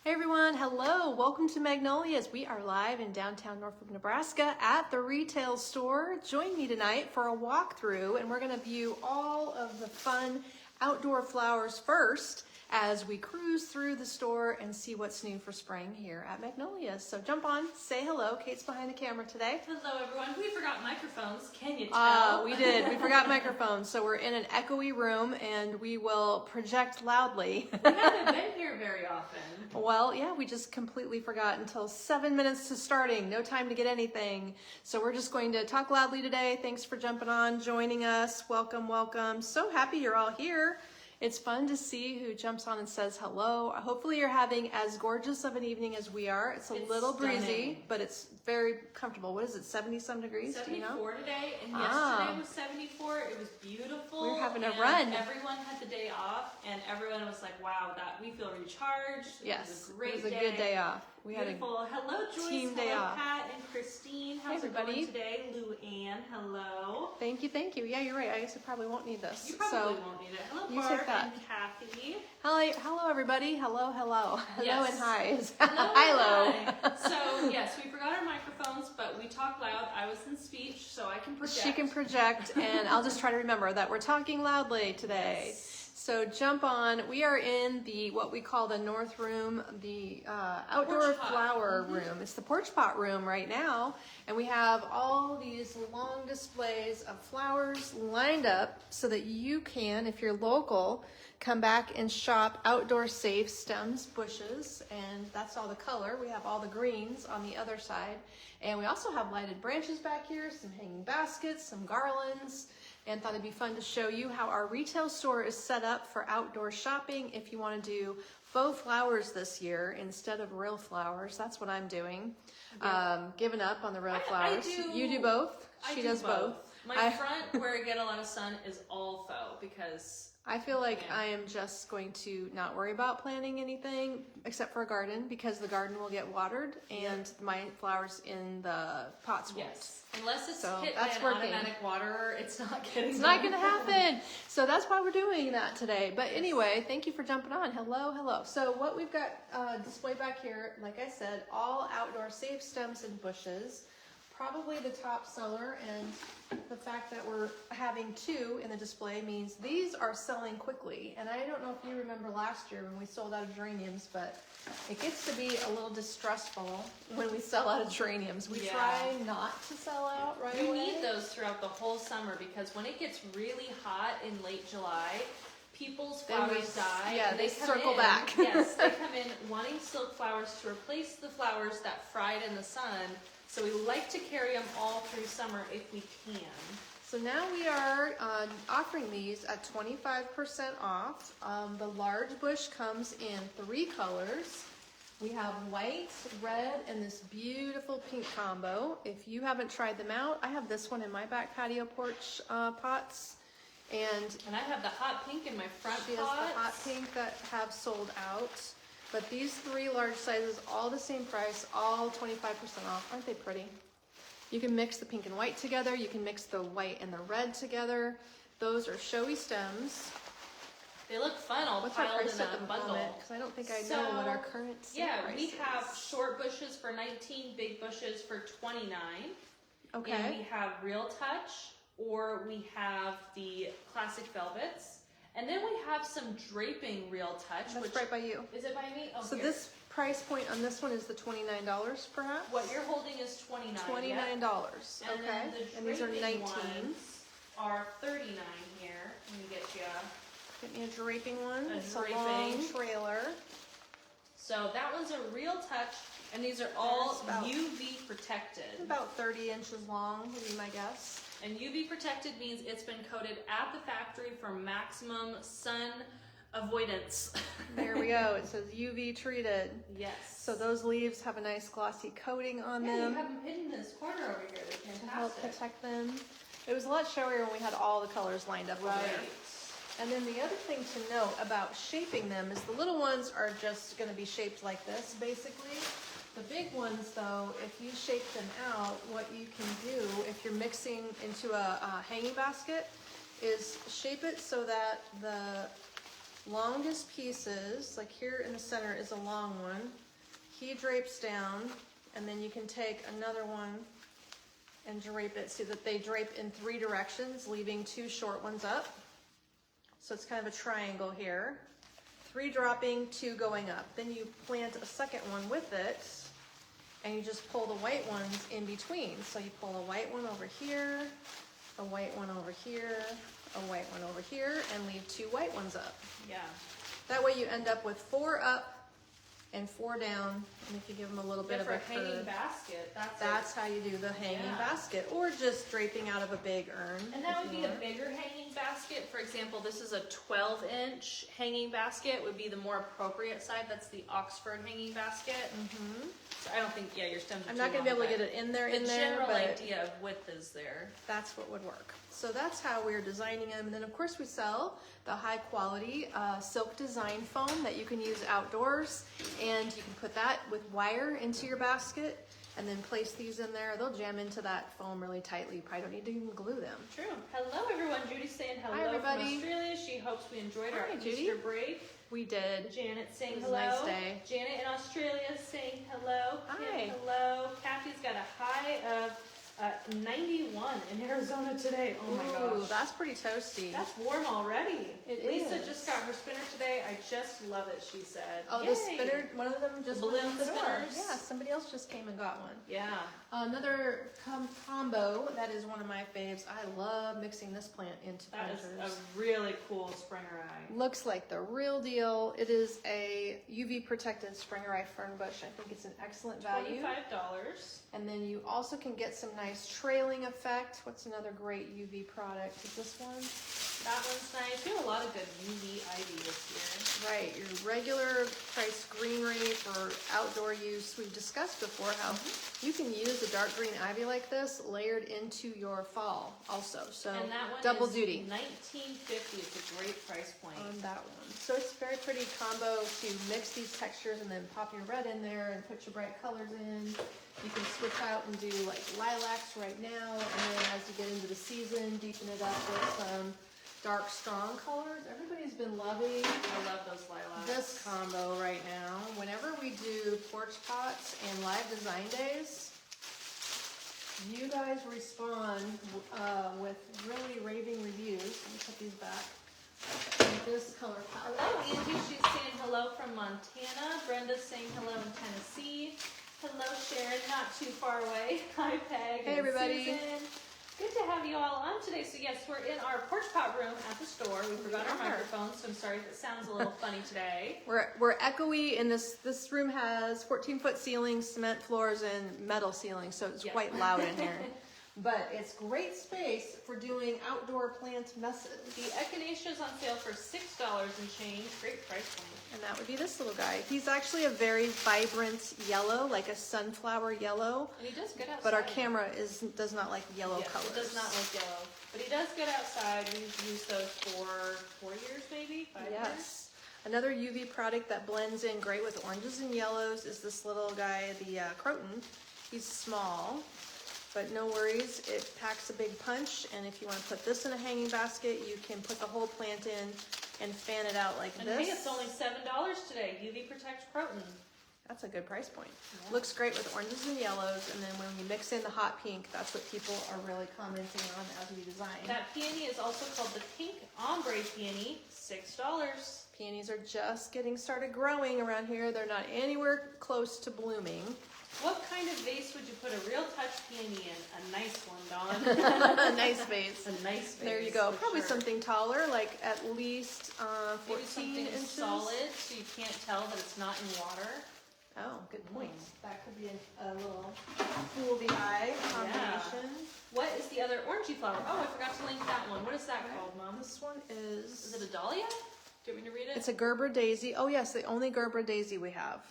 Hey everyone, hello, welcome to Magnolias. We are live in downtown Norfolk, Nebraska at the retail store. Join me tonight for a walkthrough and we're gonna view all of the fun outdoor flowers first as we cruise through the store and see what's new for spring here at Magnolias. So jump on, say hello. Kate's behind the camera today. Hello everyone, we forgot microphones, can you tell? We did, we forgot microphones. So we're in an echoey room and we will project loudly. We haven't been here very often. Well, yeah, we just completely forgot until 7 minutes to starting. No time to get anything. So we're just going to talk loudly today. Thanks for jumping on, joining us. Welcome, welcome. So happy you're all here. It's fun to see who jumps on and says hello. Hopefully you're having as gorgeous of an evening as we are. It's a little breezy, stunning. but it's very comfortable. What is it, 70-some degrees? 74 do you know? today, and yesterday was 74. It was beautiful. We're having a and run. Everyone had the day off, and everyone was like, wow, that we feel recharged. Yes, it was a great it was a good day off. We Beautiful. Hello, Joyce. team day hello, off. Pat and Christine. How's it everybody. going today? Lou Ann, hello. Thank you, thank you. Yeah, you're right. I guess I probably won't need this. You probably won't need it. Hello, you Barb take that. and Kathy. Hello, everybody. Hello, hello. Hello Yes. and highs. Hello. Hello. Hi. So, yes, we forgot our microphones, but we talk loud. I was in speech, so I can project. She can project, and I'll just try to remember that we're talking loudly today. Yes. So jump on. We are in the what we call the north room, the outdoor Porch pot. flower room. It's the porch pot room right now, and we have all these long displays of flowers lined up so that you can, if you're local, come back and shop outdoor safe stems, bushes, and that's all the color. We have all the greens on the other side, and we also have lighted branches back here, some hanging baskets, some garlands. And thought it'd be fun to show you how our retail store is set up for outdoor shopping. If you want to do faux flowers this year instead of real flowers, that's what I'm doing. Giving up on the real flowers. You do both. She does both. My front, where I get a lot of sun, is all faux because I feel like I am just going to not worry about planting anything except for a garden because the garden will get watered and my flowers in the pots won't. yes, unless it's So hit that's by an working. automatic water, it's not getting. It's not going to happen. So that's why we're doing that today. But anyway, thank you for jumping on. Hello, hello. So what we've got displayed back here, like I said, all outdoor safe stems and bushes. Probably the top seller, and the fact that we're having two in the display means these are selling quickly. And I don't know if you remember last year when we sold out of geraniums, but it gets to be a little distressful when we sell out of geraniums. We try not to sell out right away. You need those throughout the whole summer because when it gets really hot in late July, people's flowers die. Yeah, and they circle in, back. Yes, they come in wanting silk flowers to replace the flowers that fried in the sun. So we like to carry them all through summer if we can. So now we are offering these at 25% off. The large bush comes in 3 colors. We have white, red, and this beautiful pink combo. If you haven't tried them out, I have this one in my back patio porch pots. And I have the hot pink in my front she pots. has the hot pink that have sold out. But these 3 large sizes, all the same price, all 25% off. Aren't they pretty? You can mix the pink and white together. You can mix the white and the red together. Those are showy stems. They look fun all What's our piled price in at a the bundle. moment? Because I don't think I know what our current sale price we is. have short bushes for 19, big bushes for 29. Okay. And we have Real Touch, or we have the classic velvets. And then we have some draping Real Touch. That's which, right by you. Is it by me? Oh, So here. this price point on this one is the $29 perhaps? What you're holding is $29. $29. And Okay. then the And these are draping 19. ones are $39 here. Let me get you. Get me a draping one. A It's a long draping. trailer. So that one's a Real Touch, and these are all There's about- UV protected. About 30 inches long would be my guess. And UV protected means it's been coated at the factory for maximum sun avoidance. There we go. It says UV treated. Yes. So those leaves have a nice glossy coating on you them have them hidden in this corner over here. They're to help fantastic. protect them. It was a lot showier when we had all the colors lined up over there. Right. And then the other thing to note about shaping them is the little ones are just going to be shaped like this, basically. The big ones, though, if you shape them out, what you can do, if you're mixing into a hanging basket, is shape it so that longest pieces, like here in the center is a long one. He drapes down, and then you can take another one and drape it so that they drape in 3 directions, leaving 2 short ones up. So it's kind of a triangle here. 3 dropping, 2 going up. Then you plant a second one with it, and you just pull the white ones in between. So you pull a white one over here, a white one over here, a white one over here, and leave 2 white ones up. Yeah. That way you end up with 4 up and 4 down, and if you give them a little bit of a hanging curve, basket. that's how you do the hanging basket, or just draping out of a big urn. And that would be a bigger hanging basket. For example, this is a 12-inch hanging basket, would be the more appropriate side. That's the Oxford hanging basket. So I don't think, your stems are I'm not going to be able to get it in there, The general but idea of width is there. that's what would work. So that's how we're designing them. And then of course we sell the high quality silk design foam that you can use outdoors, and you can put that with wire into your basket and then place these in there. They'll jam into that foam really tightly. You probably don't need to even glue them. True. Hello everyone. Judy's saying hello Hi, everybody. from Australia. She hopes we enjoyed our Hi, Judy. Easter break. We did. Janet saying It was hello. a nice day. Janet in Australia saying hello. Hi. Kim, hello. Kathy's got a high of 91 in Arizona today. Oh my Ooh, gosh. that's pretty toasty. That's warm already. It Lisa is. just got her spinner today. I just love it, she said. Oh, Yay. the spinner, one of them just Balloon went out the door. spinners. Yeah, somebody else just came and got one. Yeah. Another combo that is one of my faves. I love mixing this plant into That is planters. a really cool springer eye. Looks like the real deal. It is a UV protected springer eye fern bush. I think it's an excellent value. $25. And then you also can get some nice trailing effect. What's another great UV product? Is this one? That one's nice. We have a lot of good UV ivy this year. Right, your regular price greenery for outdoor use. We've discussed before how you can use a dark green ivy like this layered into your fall also. So And that one double is duty $19.50. It's a great price point. on that one. So it's a very pretty combo to mix these textures and then pop your red in there and put your bright colors in. You can switch out and do like lilacs right now, and then as you get into the season, deepen it up with some dark, strong colors. Everybody's been loving I love those lilacs. this combo right now. Whenever we do porch pots and live design days, you guys respond with really raving reviews. Let me put these back. This color palette. Hello, Angie. She's saying hello from Montana. Brenda's saying hello in Tennessee. Hello, Sharon, not too far away. Hi, Peg. Hey, and everybody. Susan. Good to have you all on today. So yes, we're in our porch pot room at the store. We forgot our microphones, so I'm sorry if it sounds a little funny today. We're echoey, and this room has 14-foot ceilings, cement floors, and metal ceilings, so it's quite loud in here. But it's great space for doing outdoor plant messes. The echinacea is on sale for $6 and change. Great price point. And that would be this little guy. He's actually a very vibrant yellow, like a sunflower yellow. And he does good outside. But our camera does not like yellow colors. It does not like yellow. But he does good outside. We've used those for 4 years, maybe? 5 years? Yes. Another UV product that blends in great with oranges and yellows is this little guy, the Croton. He's small, but no worries. It packs a big punch, and if you want to put this in a hanging basket, you can put the whole plant in and fan it out like And this. hey, it's only $7 today. UV Protect Croton. That's a good price point. Yeah. Looks great with oranges and yellows, and then when you mix in the hot pink, that's what people are really commenting on as we design. That peony is also called the pink ombre peony. $6. Peonies are just getting started growing around here. They're not anywhere close to blooming. What kind of vase would you put a real touch peony in? A nice one, Dawn. A nice vase. A nice vase. There you go. for Probably sure. something taller, like at least 14 Maybe something inches. solid, so you can't tell that it's not in water. Oh, good point. That could be a little fool the eye combination. What is the other orangey flower? Oh, I forgot to link that one. What is that called, Mom? This one Is it a dahlia? Do you want me to read it? It's a Gerber daisy. Oh yes, the only Gerber daisy we have.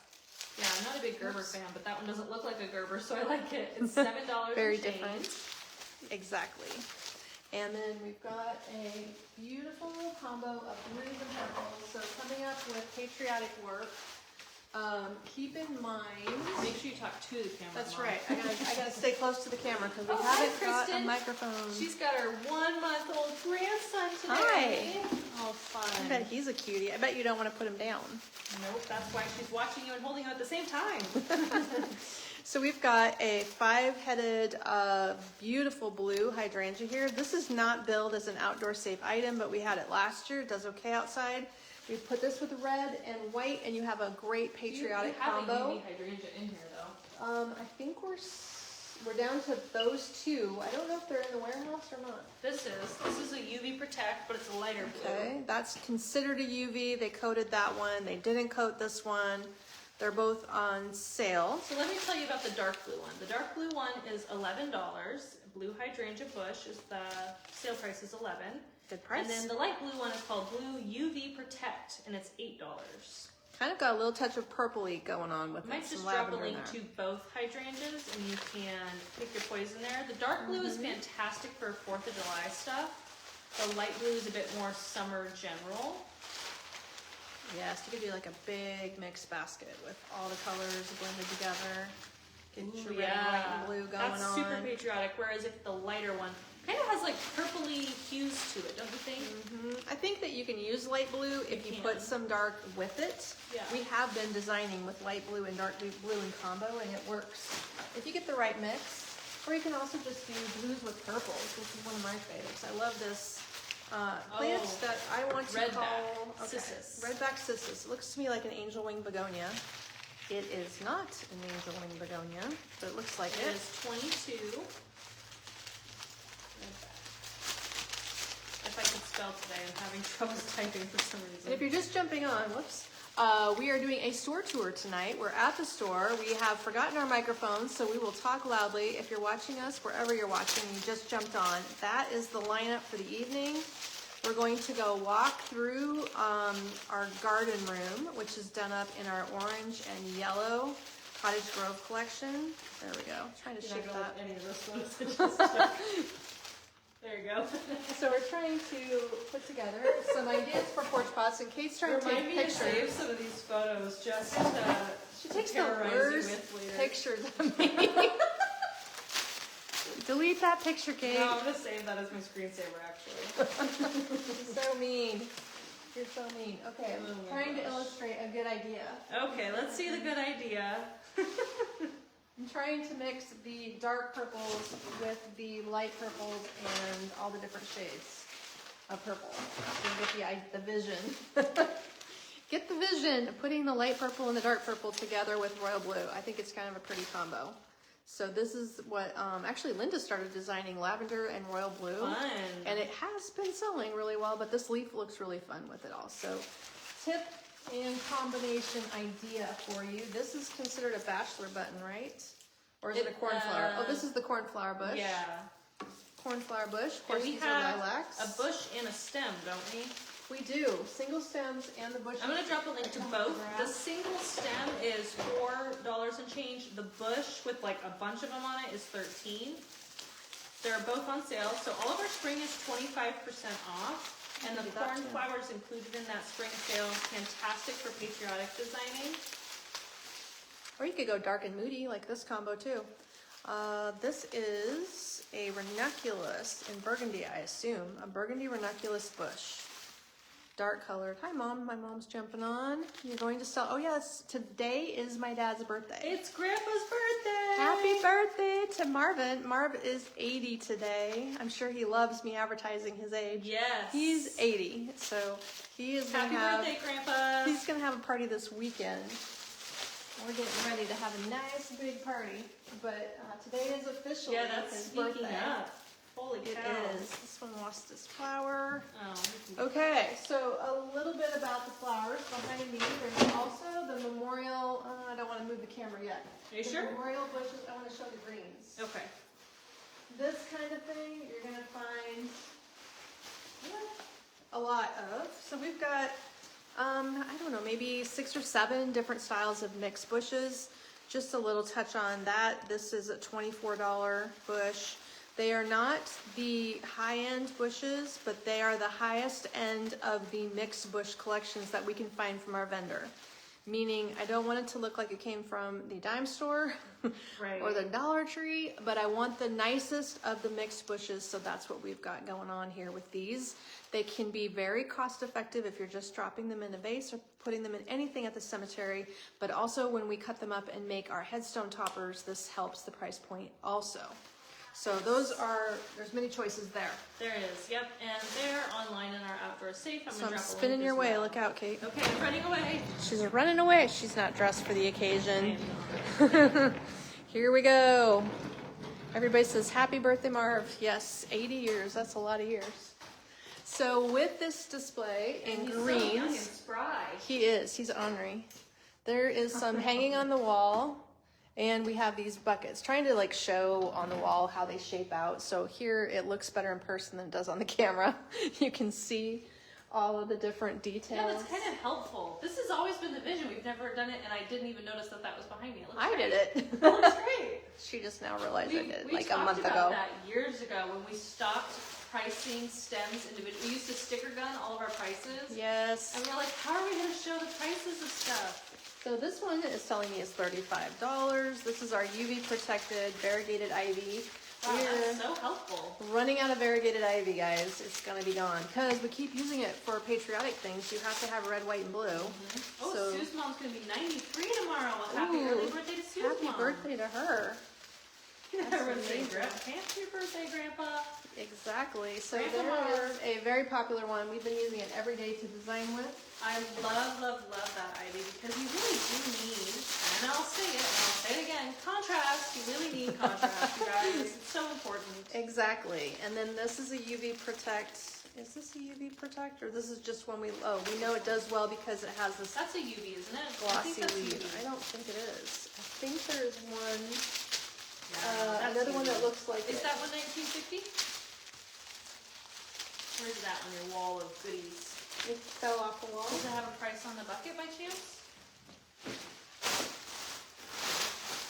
Yeah, I'm not a big Gerber fan, but that one doesn't look like a Gerber, so I like it. It's $7 Very and change. different. Exactly. And then we've got a beautiful combo of blues and purples. So coming up with patriotic work, Keep in mind. Make sure you talk to the camera. That's Mom. right. I gotta stay close to the camera because we Oh, hi, haven't got a Kristen. microphone. She's got her 1-month-old grandson today. Hi. Oh, I fun. bet he's a cutie. I bet you don't want to put him down. Nope, that's why she's watching you and holding you at the same time. So we've got a 5-headed, beautiful blue hydrangea here. This is not billed as an outdoor safe item, but we had it last year. It does okay outside. We put this with red and white, and you have a great patriotic you have combo. a UV hydrangea in here, though. I think we're down to those two. I don't know if they're in the warehouse or not. This is a UV protect, but it's a lighter blue. Okay, that's considered a UV. They coated that one. They didn't coat this one. They're both on sale. So let me tell you about the dark blue one. The dark blue one is $11. Blue hydrangea bush is the sale price is $11. Good price. And then the light blue one is called Blue UV Protect, and it's $8. Kind of got a little touch of purpley going on with it. Might just some drop a lavender in link there. to both hydrangeas, and you can pick your poison there. The dark blue is fantastic for 4th of July stuff. The light blue is a bit more summer general. Yes, you could do like a big mixed basket with all the colors blended together. Get your red, white, and blue going That's on. super patriotic, whereas if the lighter one kind of has like purpley hues to it, don't you think? I think that you can use light blue if you put some dark with it. Yeah. We have been designing with light blue and dark blue in combo, and it works. If you get the right mix, or you can also just do blues with purples. This is one of my favorites. I love this plant that I want to call cissus. Redback cissus. It looks to me like an angel wing begonia. It is not an angel wing begonia, but it looks like It it. is 22. If I could spell today, I'm having trouble typing for some reason. And if you're just jumping on, whoops, we are doing a store tour tonight. We're at the store. We have forgotten our microphones, so we will talk loudly. If you're watching us, wherever you're watching, you just jumped on. That is the lineup for the evening. We're going to go walk through our garden room, which is done up in our orange and yellow Cottage Grove collection. There we go. Trying to shift that. Any of those photos. There you go. So we're trying to put together some ideas for porch pots, and Kate's trying to Remind take me to pictures. save some of these photos just to She takes the terrorize you worst with later. pictures of me. Delete that picture, Kate. No, I'm gonna save that as my screensaver actually. So mean. You're so mean. Okay, I'm Oh my trying to gosh. illustrate a good idea. Okay, let's see the good idea. I'm trying to mix the dark purples with the light purples and all the different shades of purple. To get the vision. Get the vision of putting the light purple and the dark purple together with royal blue. I think it's kind of a pretty combo. So this is what, actually Linda started designing lavender and royal blue. Fun. And it has been selling really well, but this leaf looks really fun with it also. Tip and combination idea for you. This is considered a bachelor button, right? Or is it a cornflower? Oh, this is the cornflower bush. Yeah. Cornflower bush. Of And course, we these are have lilacs. a bush and a stem, don't we? We do. Single stems and the bush. I'm gonna drop a link to both. The single stem is $4 and change. The bush with like a bunch of them on it is $13. They're both on sale. So all of our spring is 25% off. And the cornflower is included in that spring sale. Fantastic for patriotic designing. Or you could go dark and moody like this combo too. This is a ranunculus in burgundy, I assume. A burgundy ranunculus bush. Dark colored. Hi, Mom. My mom's jumping on. You're going to sell. Oh, yes. Today is my dad's birthday. It's Grandpa's birthday! Happy birthday to Marvin. Marv is 80 today. I'm sure he loves me advertising his age. Yes. He's 80. So he is going Happy to have. birthday, Grandpa! He's going to have a party this weekend. We're getting ready to have a nice big party. But today is officially that's his sneaking birthday. up. Holy It cow. is. This one lost its flower. Oh, Okay, so a little bit about the flowers behind me. There's also the memorial. I don't want to move the camera yet. Are you the sure? Memorial bushes. I want to show the greens. okay. This kind of thing you're going to find a lot of. So we've got, I don't know, maybe 6 or 7 different styles of mixed bushes. Just a little touch on that. This is a $24 bush. They are not the high-end bushes, but they are the highest end of the mixed bush collections that we can find from our vendor. meaning I don't want it to look like it came from the dime store Right. or the Dollar Tree, but I want the nicest of the mixed bushes, so that's what we've got going on here with these. They can be very cost effective if you're just dropping them in a vase or putting them in anything at the cemetery, but also when we cut them up and make our headstone toppers, this helps the price point also. So there's many choices there. There is, yep, and they're online in our outdoor safe. So gonna I'm drop a spinning link your as way, well. look out, Kate. Okay, I'm running away. She's running away. She's not dressed for the I occasion. am not. Here we go. Everybody says, happy birthday, Marv. Yes, 80 years. That's a lot of years. So with this display in He's so young and greens, spry. he is. He's ornery. There is some hanging on the wall. And we have these buckets, trying to like show on the wall how they shape out. So here it looks better in person than it does on the camera. You can see all of the different details. Yeah, that's kind of helpful. This has always been the vision. We've never done it, and I didn't even notice that was behind me. It looks I great. did it. It looks great. She just now realized I did it We like a month talked about ago. that years ago when we stopped pricing stems individually. We used to sticker gun all of our prices. Yes. And we're like, how are we going to show the prices of stuff? So this one is telling me it's $35. This is our UV protected variegated ivy. Wow, We're that's so helpful. running out of variegated ivy, guys. It's gonna be gone because we keep using it for patriotic things. You have to have red, white, and blue. Oh, So- Sue's mom's going to be 93 tomorrow. Happy Ooh, early birthday to Sue's Happy mom. birthday to her. Happy That's birthday, amazing. Grandpa. Happy birthday, Grandpa. Exactly. So Grandpa there Mars. is a very popular one. We've been using it every day to design with. I love, love, love that ivy because you really do need, and I'll say it, and I'll say it again, contrast. You really need contrast, you guys. It's so important. Exactly. And then this is a UV protect. Is this a UV protect or this is just one we know it does well because it has this That's a UV, isn't it? I glossy think that's lead. UV. I don't think it is. I think there is one, Yeah, that's another one UV. that looks like Is it. that one 1950? Where's that on your wall of goodies? It fell off the wall. Does it have a price on the bucket by chance?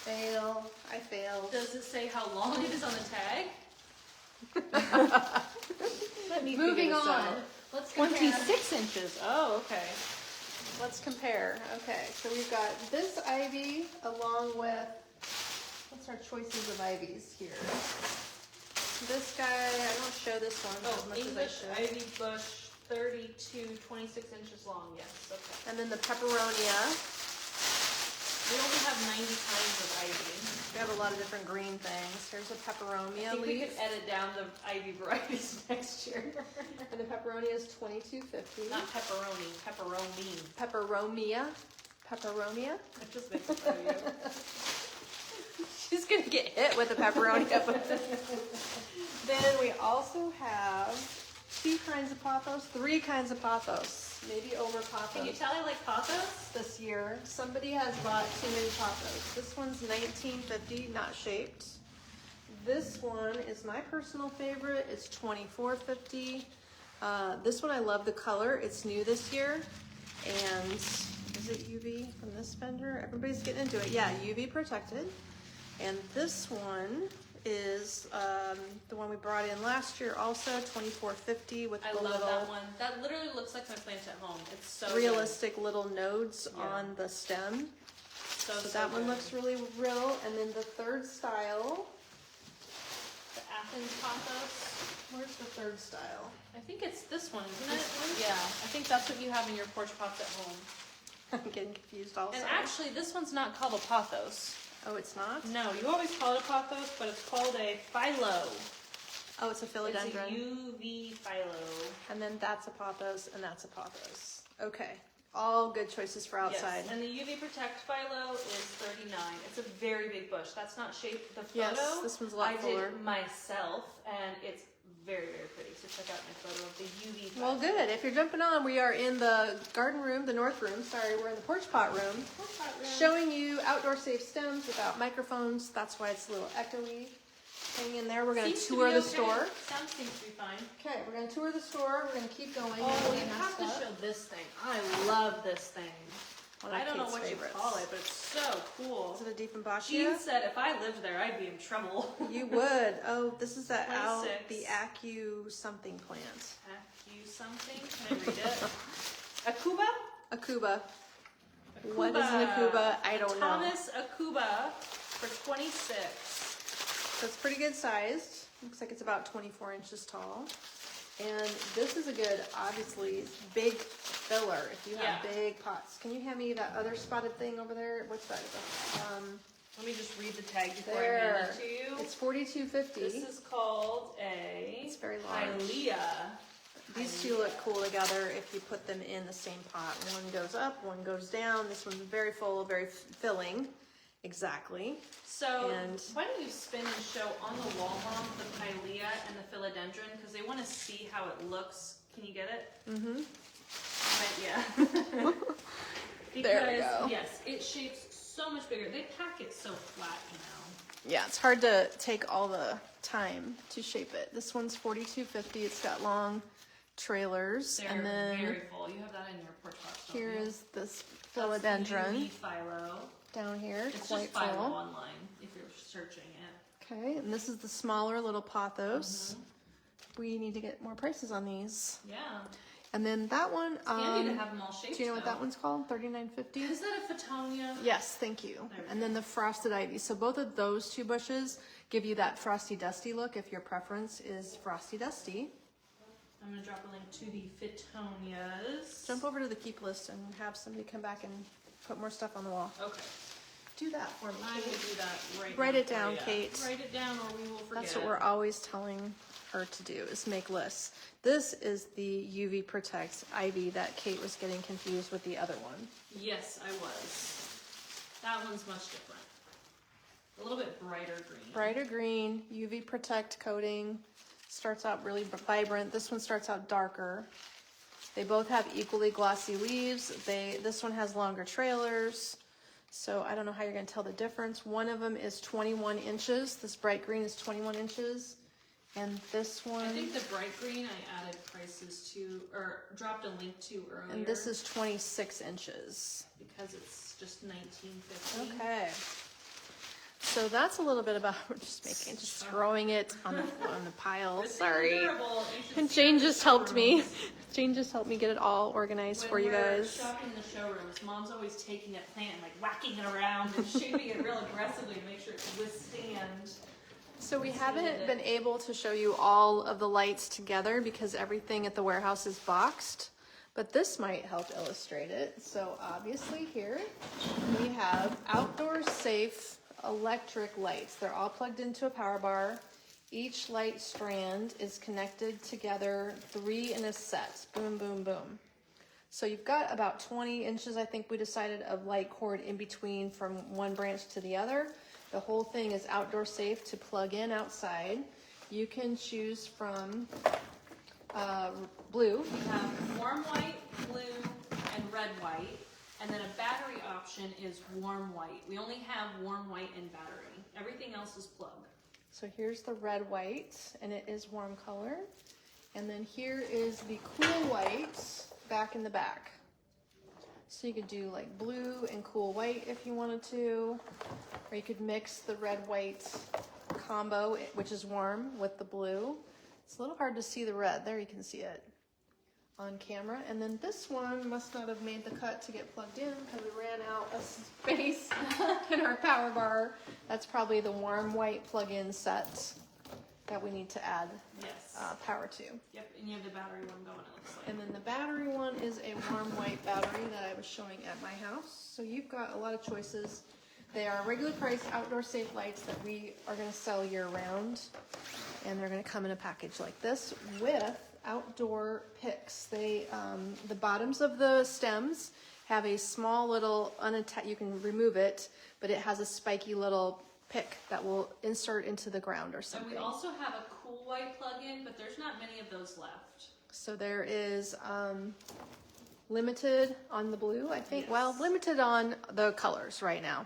Fail. I failed. Does it say how long it is on the tag? Let me Moving figure this on. out. Let's 26 inches. Oh, okay. Let's compare. Okay, so we've got this ivy along with, what's our choices of ivies here? This guy, I don't show this one Oh, as much English as I should. ivy bush, 32, 26 inches long. Yes, okay. And then the pepperonia. We only have 90 kinds of ivy. We have a lot of different green things. Here's a I pepperonia think we leaf. could edit down the ivy varieties next year. And the pepperonia is $22.50. Not pepperoni, pepperoni. Pepperomia. Pepperonia. That just makes it funny. She's gonna get hit with a pepperonia. Then we also have 2 kinds of pothos, 3 kinds of pothos. Maybe over Can you pothos. tell I like pathos? This year, somebody has bought too many pothos. This one's $19.50, not shaped. This one is my personal favorite. It's $24.50. This one I love the color. It's new this year. And is it UV from this vendor? Everybody's getting into it. Yeah, UV protected. And this one is the one we brought in last year also, $24.50 with I the love little that one. That literally looks like my plant at home. It's so realistic little nodes Yeah. on the stem. Good. So That one good. looks really real. And then the third style, The Athens pathos. where's the third style? I think it's this one, isn't it? This one? Yeah, I think that's what you have in your porch pots at home. I'm getting confused also. And actually, this one's not called a pothos. Oh, it's not? No, you always call it a pothos, but it's called a philo. Oh, it's a philodendron. It's a UV philo. And then that's a pothos, and that's a pothos. Okay, all good choices for outside. Yes, and the UV Protect philo is $39. It's a very big bush. That's not shaped. The photo Yes, this one's a lot I fuller. did myself, and it's very, very pretty. So check out my photo of the UV philo. Well, good. If you're jumping on, we are in the garden room, the north room. Sorry, we're in the porch pot room, showing you outdoor safe stems without microphones. That's why it's a little echoey. Hang in there. We're going to Seems to tour be the okay. store. Sound seems to be fine. Okay, we're going to tour the store. We're going to keep going. Oh, We're you gonna have to mess up. show this thing. I love this thing. One of I don't know Kate's what favorites. you call it, but it's so cool. Is it a deep emboscia? Jean said if I lived there, I'd be in trouble. You would. Oh, this is the 26. Acu something plant. Acu something? Can I read it? Akuba? Akuba. What is an Akuba? I don't know. Thomas Akuba for 26. So it's pretty good sized. Looks like it's about 24 inches tall. And this is a good, obviously, big filler if you have big pots. Can you hand me that other spotted thing over there? What's that? Let me just read the tag before I hand it to you. It's $42.50. This is called a It's very large. Hylia. These two look cool together if you put them in the same pot. One goes up, one goes down. This one's very full, very filling. Exactly. So why don't you spin and show on the wall, Mom, the Hylia and the philodendron, because they want to see how it looks. Can you get it? Mm-hmm. Yeah. Because, there we go. Yes, it shapes so much bigger. They pack it so flat, you know. Yeah, it's hard to take all the time to shape it. This one's $42.50. It's got long trailers. They're and then very full. You have that in your porch box. Here is this philodendron. Philo. Down here, It's quite just Philo full. online if you're searching it. Okay, and this is the smaller little pothos. We need to get more prices on these. Yeah. And then that one, Handy to have them all shaped. do you know what though. that one's called? $39.50. Is that a Photonia? Yes, thank you. And then the frosted ivy. So both of those two bushes give you that frosty dusty look if your preference is frosty dusty. I'm gonna drop a link to the Phoetonias. Jump over to the keep list and have somebody come back and put more stuff on the wall. Okay. Do that for me, I will Kate. do that right now. Write it for down, ya. Kate. Write it down or we will forget. That's what we're always telling her to do, is make lists. This is the UV Protect Ivy that Kate was getting confused with the other one. Yes, I was. That one's much different. A little bit brighter green. Brighter green, UV Protect coating. Starts out really vibrant. This one starts out darker. They both have equally glossy leaves. This one has longer trailers. So I don't know how you're going to tell the difference. One of them is 21 inches. This bright green is 21 inches. And this one... I think the bright green I added prices to, or dropped a link to earlier. And this is 26 inches. Because it's just $19.50. Okay. So that's a little bit about, we're just throwing it on the pile. Sorry. And Jane just helped me. Jane just helped me get it all organized for you guys. Shopping in the showrooms, Mom's always taking a plant and like whacking it around and shaping it real aggressively to make sure it can withstand. So we haven't been able to show you all of the lights together because everything at the warehouse is boxed, but this might help illustrate it. So obviously here we have outdoor safe electric lights. They're all plugged into a power bar. Each light strand is connected together, 3 in a set. Boom, boom, boom. So you've got about 20 inches, I think we decided, of light cord in between from one branch to the other. The whole thing is outdoor safe to plug in outside. You can choose from blue. We have warm white, blue, and red white. And then a battery option is warm white. We only have warm white and battery. Everything else is plug. So here's the red white, and it is warm color. And then here is the cool white back in the back. So you could do like blue and cool white if you wanted to, or you could mix the red white combo, which is warm, with the blue. It's a little hard to see the red. There you can see it on camera. And then this one must not have made the cut to get plugged in because we ran out of space in our power bar. That's probably the warm white plug-in set that we need to add power to. Yep, and you have the battery one going, it looks like. And then the battery one is a warm white battery that I was showing at my house. So you've got a lot of choices. They are regular price outdoor safe lights that we are going to sell year round. And they're going to come in a package like this with outdoor picks. They, the bottoms of the stems have a small little you can remove it, but it has a spiky little pick that will insert into the ground or something. And we also have a cool white plug-in, but there's not many of those left. So there is limited on the blue, I think. Yes. Well, limited on the colors right now.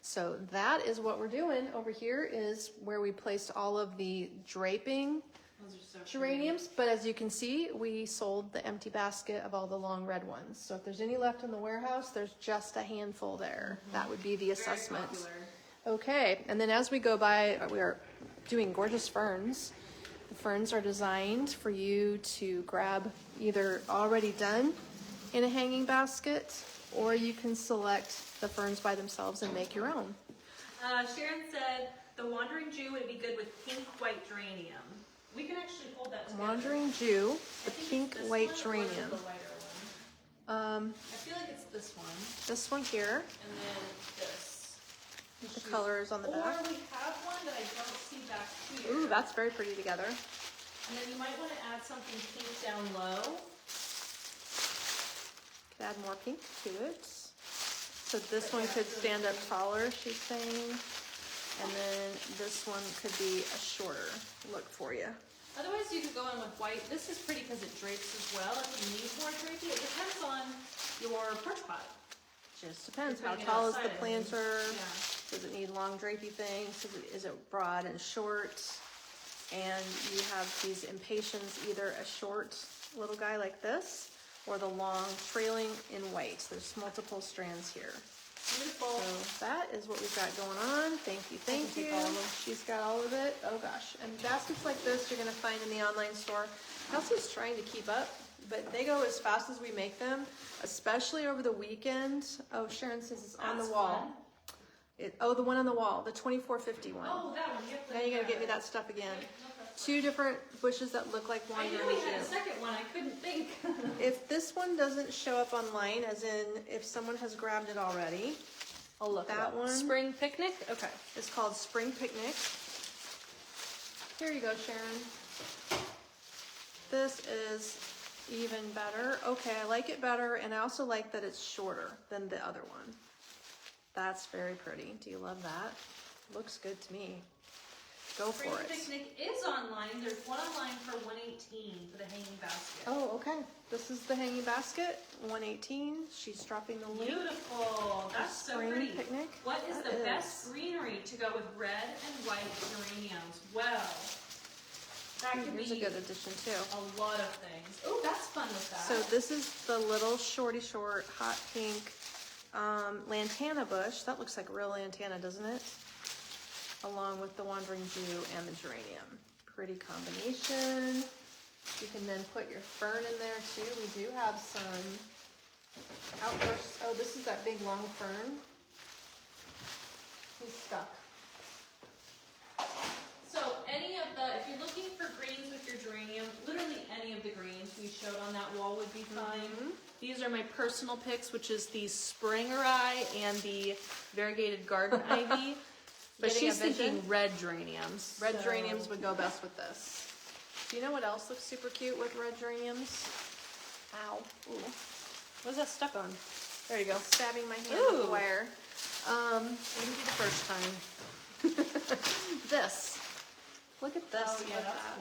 So that is what we're doing. Over here is where we placed all of the draping Those are so geraniums, but as you can see, we sold the empty basket of all the long red ones. So if there's any left in the warehouse, there's just a handful there. That would be the assessment. Very popular. Okay, and then as we go by, we are doing gorgeous ferns. The ferns are designed for you to grab either already done in a hanging basket, or you can select the ferns by themselves and make your own. Sharon said the Wandering Jew would be good with pink white geranium. We can actually hold that together. Wandering Jew, the pink white geranium. The lighter one. I feel like it's this one. This one here. And then this. With the colors on the back. Or we have one that I don't see back here. Ooh, that's very pretty together. And then you might want to add something pink down low. Could add more pink to it. So this one could stand up taller, she's saying. And then this one could be a shorter look for you. Otherwise, you could go in with white. This is pretty because it drapes as well. If you need more drapey, it depends on your porch pot. Just depends. You're How putting it tall is the outside, planter? Yeah. Does it need long drapey things? Is it broad and short? And you have these impatiens, either a short little guy like this, or the long trailing in white. There's multiple strands here. Beautiful. So that is what we've got going on. Thank you, thank you. She's got all of it. Oh gosh. And baskets like this you're gonna find in the online store. Kelsey's trying to keep up, but they go as fast as we make them, especially over the weekend. Oh, Sharon says it's on the wall. The one on the wall, the 2450 one. Oh, that one. Yep, Now you gotta get me that stuff again. Two different bushes that look like I Wandering knew we had a Jew. second one. I couldn't think. If this one doesn't show up online, as in if someone has grabbed it already, I'll look that one. Spring Picnic? Okay. It's called Spring Picnic. Here you go, Sharon. This is even better. Okay, I like it better, and I also like that it's shorter than the other one. That's very pretty. Do you love that? Looks good to me. Go Spring for it. Picnic is online. There's one online for $118 for the hanging basket. Oh, okay. This is the hanging basket, 118. She's dropping the link. Beautiful. That's so Spring pretty. Picnic. What is That the is. best greenery to go with red and white geraniums? Well, that could Here's be a good addition too. a lot of things. Oh, that's fun with that. So this is the little short hot pink lantana bush. That looks like real lantana, doesn't it? Along with the Wandering Jew and the geranium. Pretty combination. You can then put your fern in there too. We do have some outbursts. Oh, this is that big long fern. He's stuck. So if you're looking for greens with your geranium, literally any of the greens we showed on that wall would be fine. These are my personal picks, which is the Springerai and the variegated garden ivy. But Getting she's a vision? thinking red geraniums. Red geraniums would go best with this. Do you know what else looks super cute with red geraniums? Ow. Ooh. What is that stuck on? There you go. Stabbing my hand with the Ooh. wire. Wouldn't be the first time. This. Look at this. Oh yeah, Look at that's that.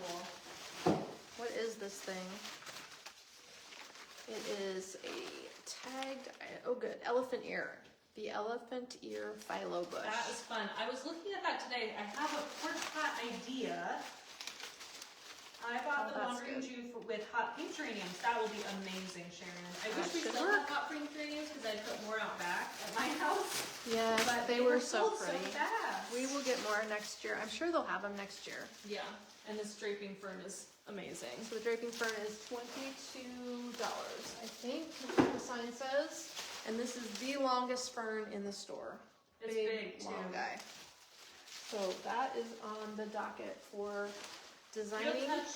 cool. What is this thing? It is a tagged, oh good, elephant ear. The elephant ear philo bush. That is fun. I was looking at that today. I have a porch pot idea. I bought the that's Wandering good. Jew with hot pink geraniums. That will be amazing, Sharon. I That wish we should still work. had hot pink geraniums because I'd put more out back at my house. Yes, But they were so sold pretty. So fast. We will get more next year. I'm sure they'll have them next year. Yeah, and this draping fern is amazing. So the draping fern is $22, I think, is what the sign says. And this is the longest fern in the store. It's big, too. long guy. So that is on the docket for Real designing. Touch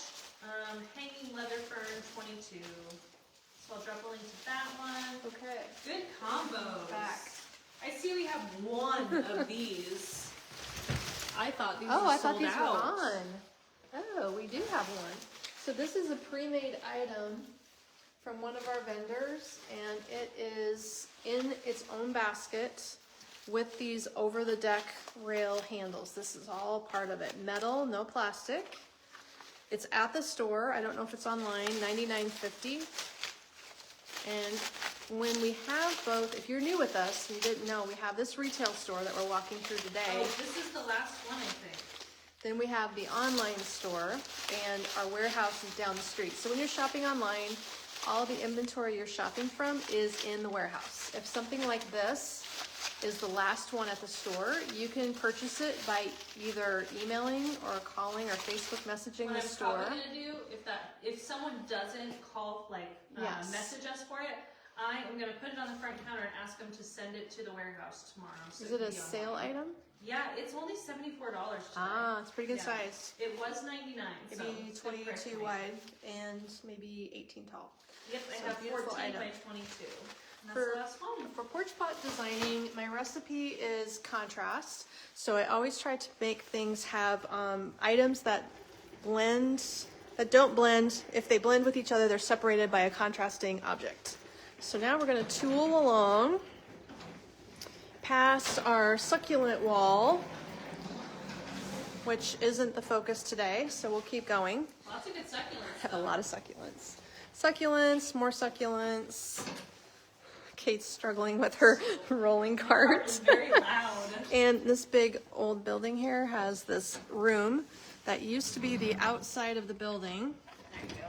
hanging leather fern 22. So I'll drop a link to that one. Okay. Good combos. Back. I see we have one of these. I thought these Oh, were I thought sold these out. were on. Oh, we do have one. So this is a pre-made item from one of our vendors, and it is in its own basket with these over-the-deck rail handles. This is all part of it. Metal, no plastic. It's at the store. I don't know if it's online. $99.50. And when we have both, if you're new with us and you didn't know, we have this retail store that we're walking through today. Oh, this is the last one, I think. Then we have the online store, and our warehouse is down the street. So when you're shopping online, all the inventory you're shopping from is in the warehouse. If something like this is the last one at the store, you can purchase it by either emailing or calling or Facebook messaging What the I'm store. probably gonna do, if someone doesn't call, Yes. message us for it, I am gonna put it on the front counter and ask them to send it to the warehouse tomorrow. So Is it can a be sale online. item? Yeah, it's only $74 today. Ah, it's pretty good Yeah. size. It was $99. So Maybe it's good price 22 point. wide and maybe 18 tall. Yep, I So have beautiful 14 item. by 22. And that's For- the last one. For porch pot designing, my recipe is contrast. So I always try to make things have items that don't blend. If they blend with each other, they're separated by a contrasting object. So now we're going to tool along past our succulent wall, which isn't the focus today, so we'll keep going. Lots of good succulents. Have a lot of succulents. Succulents, more succulents. Kate's struggling with her rolling cart. It's very loud. And this big old building here has this room that used to be the outside of the building. There you go.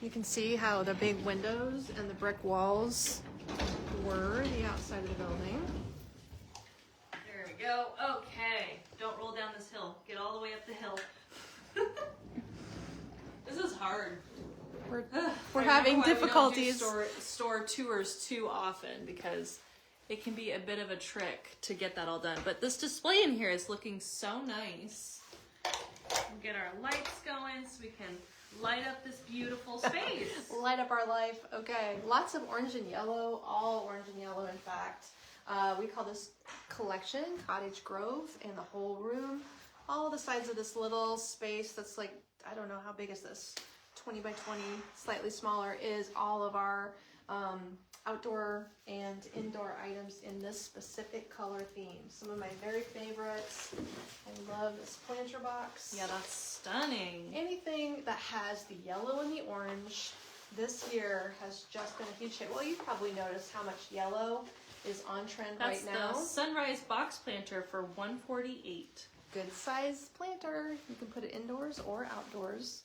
You can see how the big windows and the brick walls were the outside of the building. There we go. Okay. Don't roll down this hill. Get all the way up the hill. This is hard. We're having difficulties. We don't do store tours too often because it can be a bit of a trick to get that all done. But this display in here is looking so nice. We'll get our lights going so we can light up this beautiful space. Light up our life. Okay, lots of orange and yellow, all orange and yellow in fact. We call this collection Cottage Grove, and the whole room, all the sides of this little space that's like, I don't know, how big is this? 20 by 20, slightly smaller, is all of our outdoor and indoor items in this specific color theme. Some of my very favorites. I love this planter box. Yeah, that's stunning. Anything that has the yellow and the orange this year has just been a huge hit. Well, you've probably noticed how much yellow is on trend That's right now. the Sunrise box planter for $148. Good size planter. You can put it indoors or outdoors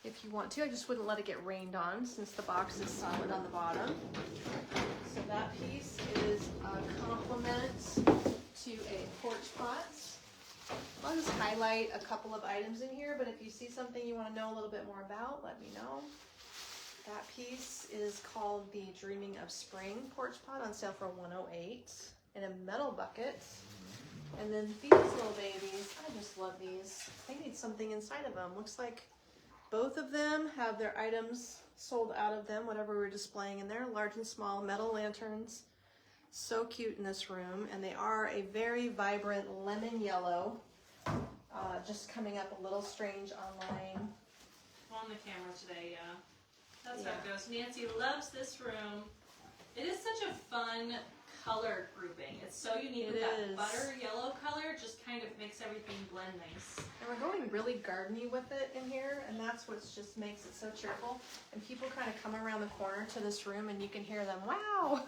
if you want to. I just wouldn't let it get rained on since the box is solid on the bottom. So that piece is a complement to a porch pot. I'll just highlight a couple of items in here, but if you see something you want to know a little bit more about, let me know. That piece is called the Dreaming of Spring porch pot, on sale for $108, in a metal bucket. And then these little babies, I just love these. They need something inside of them. Looks like both of them have their items sold out of them, whatever we're displaying in there, large and small metal lanterns. So cute in this room, and they are a very vibrant lemon yellow, just coming up a little strange online. On the camera today, yeah. That's how it goes. Nancy loves this room. It is such a fun color grouping. It's so unique with that butter yellow color. Just kind of makes everything blend nice. And we're going really gardeny with it in here, and that's what just makes it so cheerful. And people kind of come around the corner to this room, and you can hear them, wow!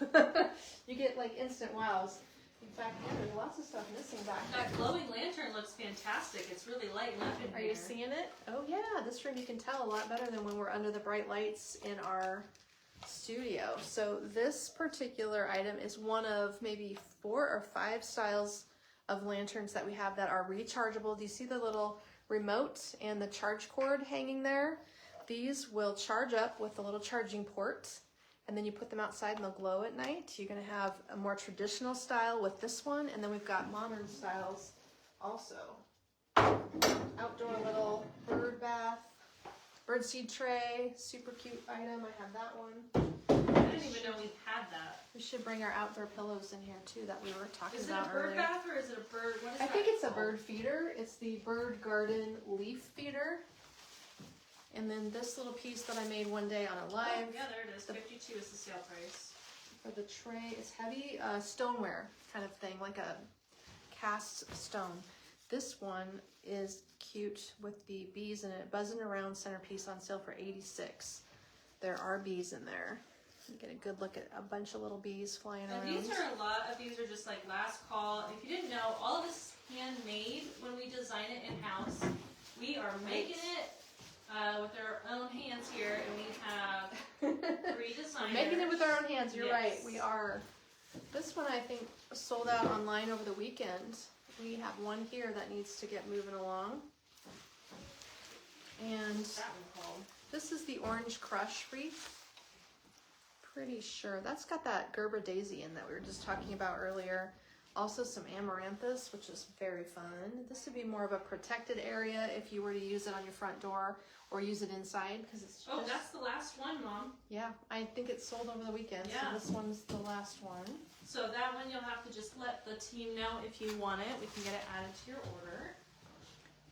You get like instant wows. In fact, yeah, there's lots of stuff missing back there. That glowing lantern looks fantastic. It's really lighting up in Are here. you seeing it? Oh yeah, this room you can tell a lot better than when we're under the bright lights in our studio. So this particular item is one of maybe 4 or 5 styles of lanterns that we have that are rechargeable. Do you see the little remote and the charge cord hanging there? These will charge up with a little charging port, and then you put them outside and they'll glow at night. You're going to have a more traditional style with this one, and then we've got modern styles also. Outdoor little bird bath, bird seed tray, super cute item. I have that one. I didn't even know we had that. We should bring our outdoor pillows in here too that we were talking Is it about a bird earlier. bath or is it a bird? What is I that think it's a called? bird feeder. It's the Bird Garden leaf feeder. And then this little piece that I made one day on a live. Oh, yeah, there it is. 52 is the sale price. For the tray, it's heavy stoneware kind of thing, like a cast stone. This one is cute with the bees in it, buzzing around centerpiece, on sale for $86. There are bees in there. You get a good look at a bunch of little bees flying And around. these are a lot of these are just like last call. If you didn't know, all of this is handmade when we design it in house. We are making it with our own hands here, and we have 3 designers. Making it with our own hands, you're Yes. right, we are. This one I think sold out online over the weekend. We have one here that needs to get moving along. And What's that one called? this is the Orange Crush wreath. pretty sure that's got that Gerber daisy in that we were just talking about earlier. Also some amaranthus, which is very fun. This would be more of a protected area if you were to use it on your front door or use it inside because it's just... Oh, that's the last one, Mom. Yeah, I think it's sold over the weekend, Yeah. so this one's the last one. So that one you'll have to just let the team know if you want it. We can get it added to your order.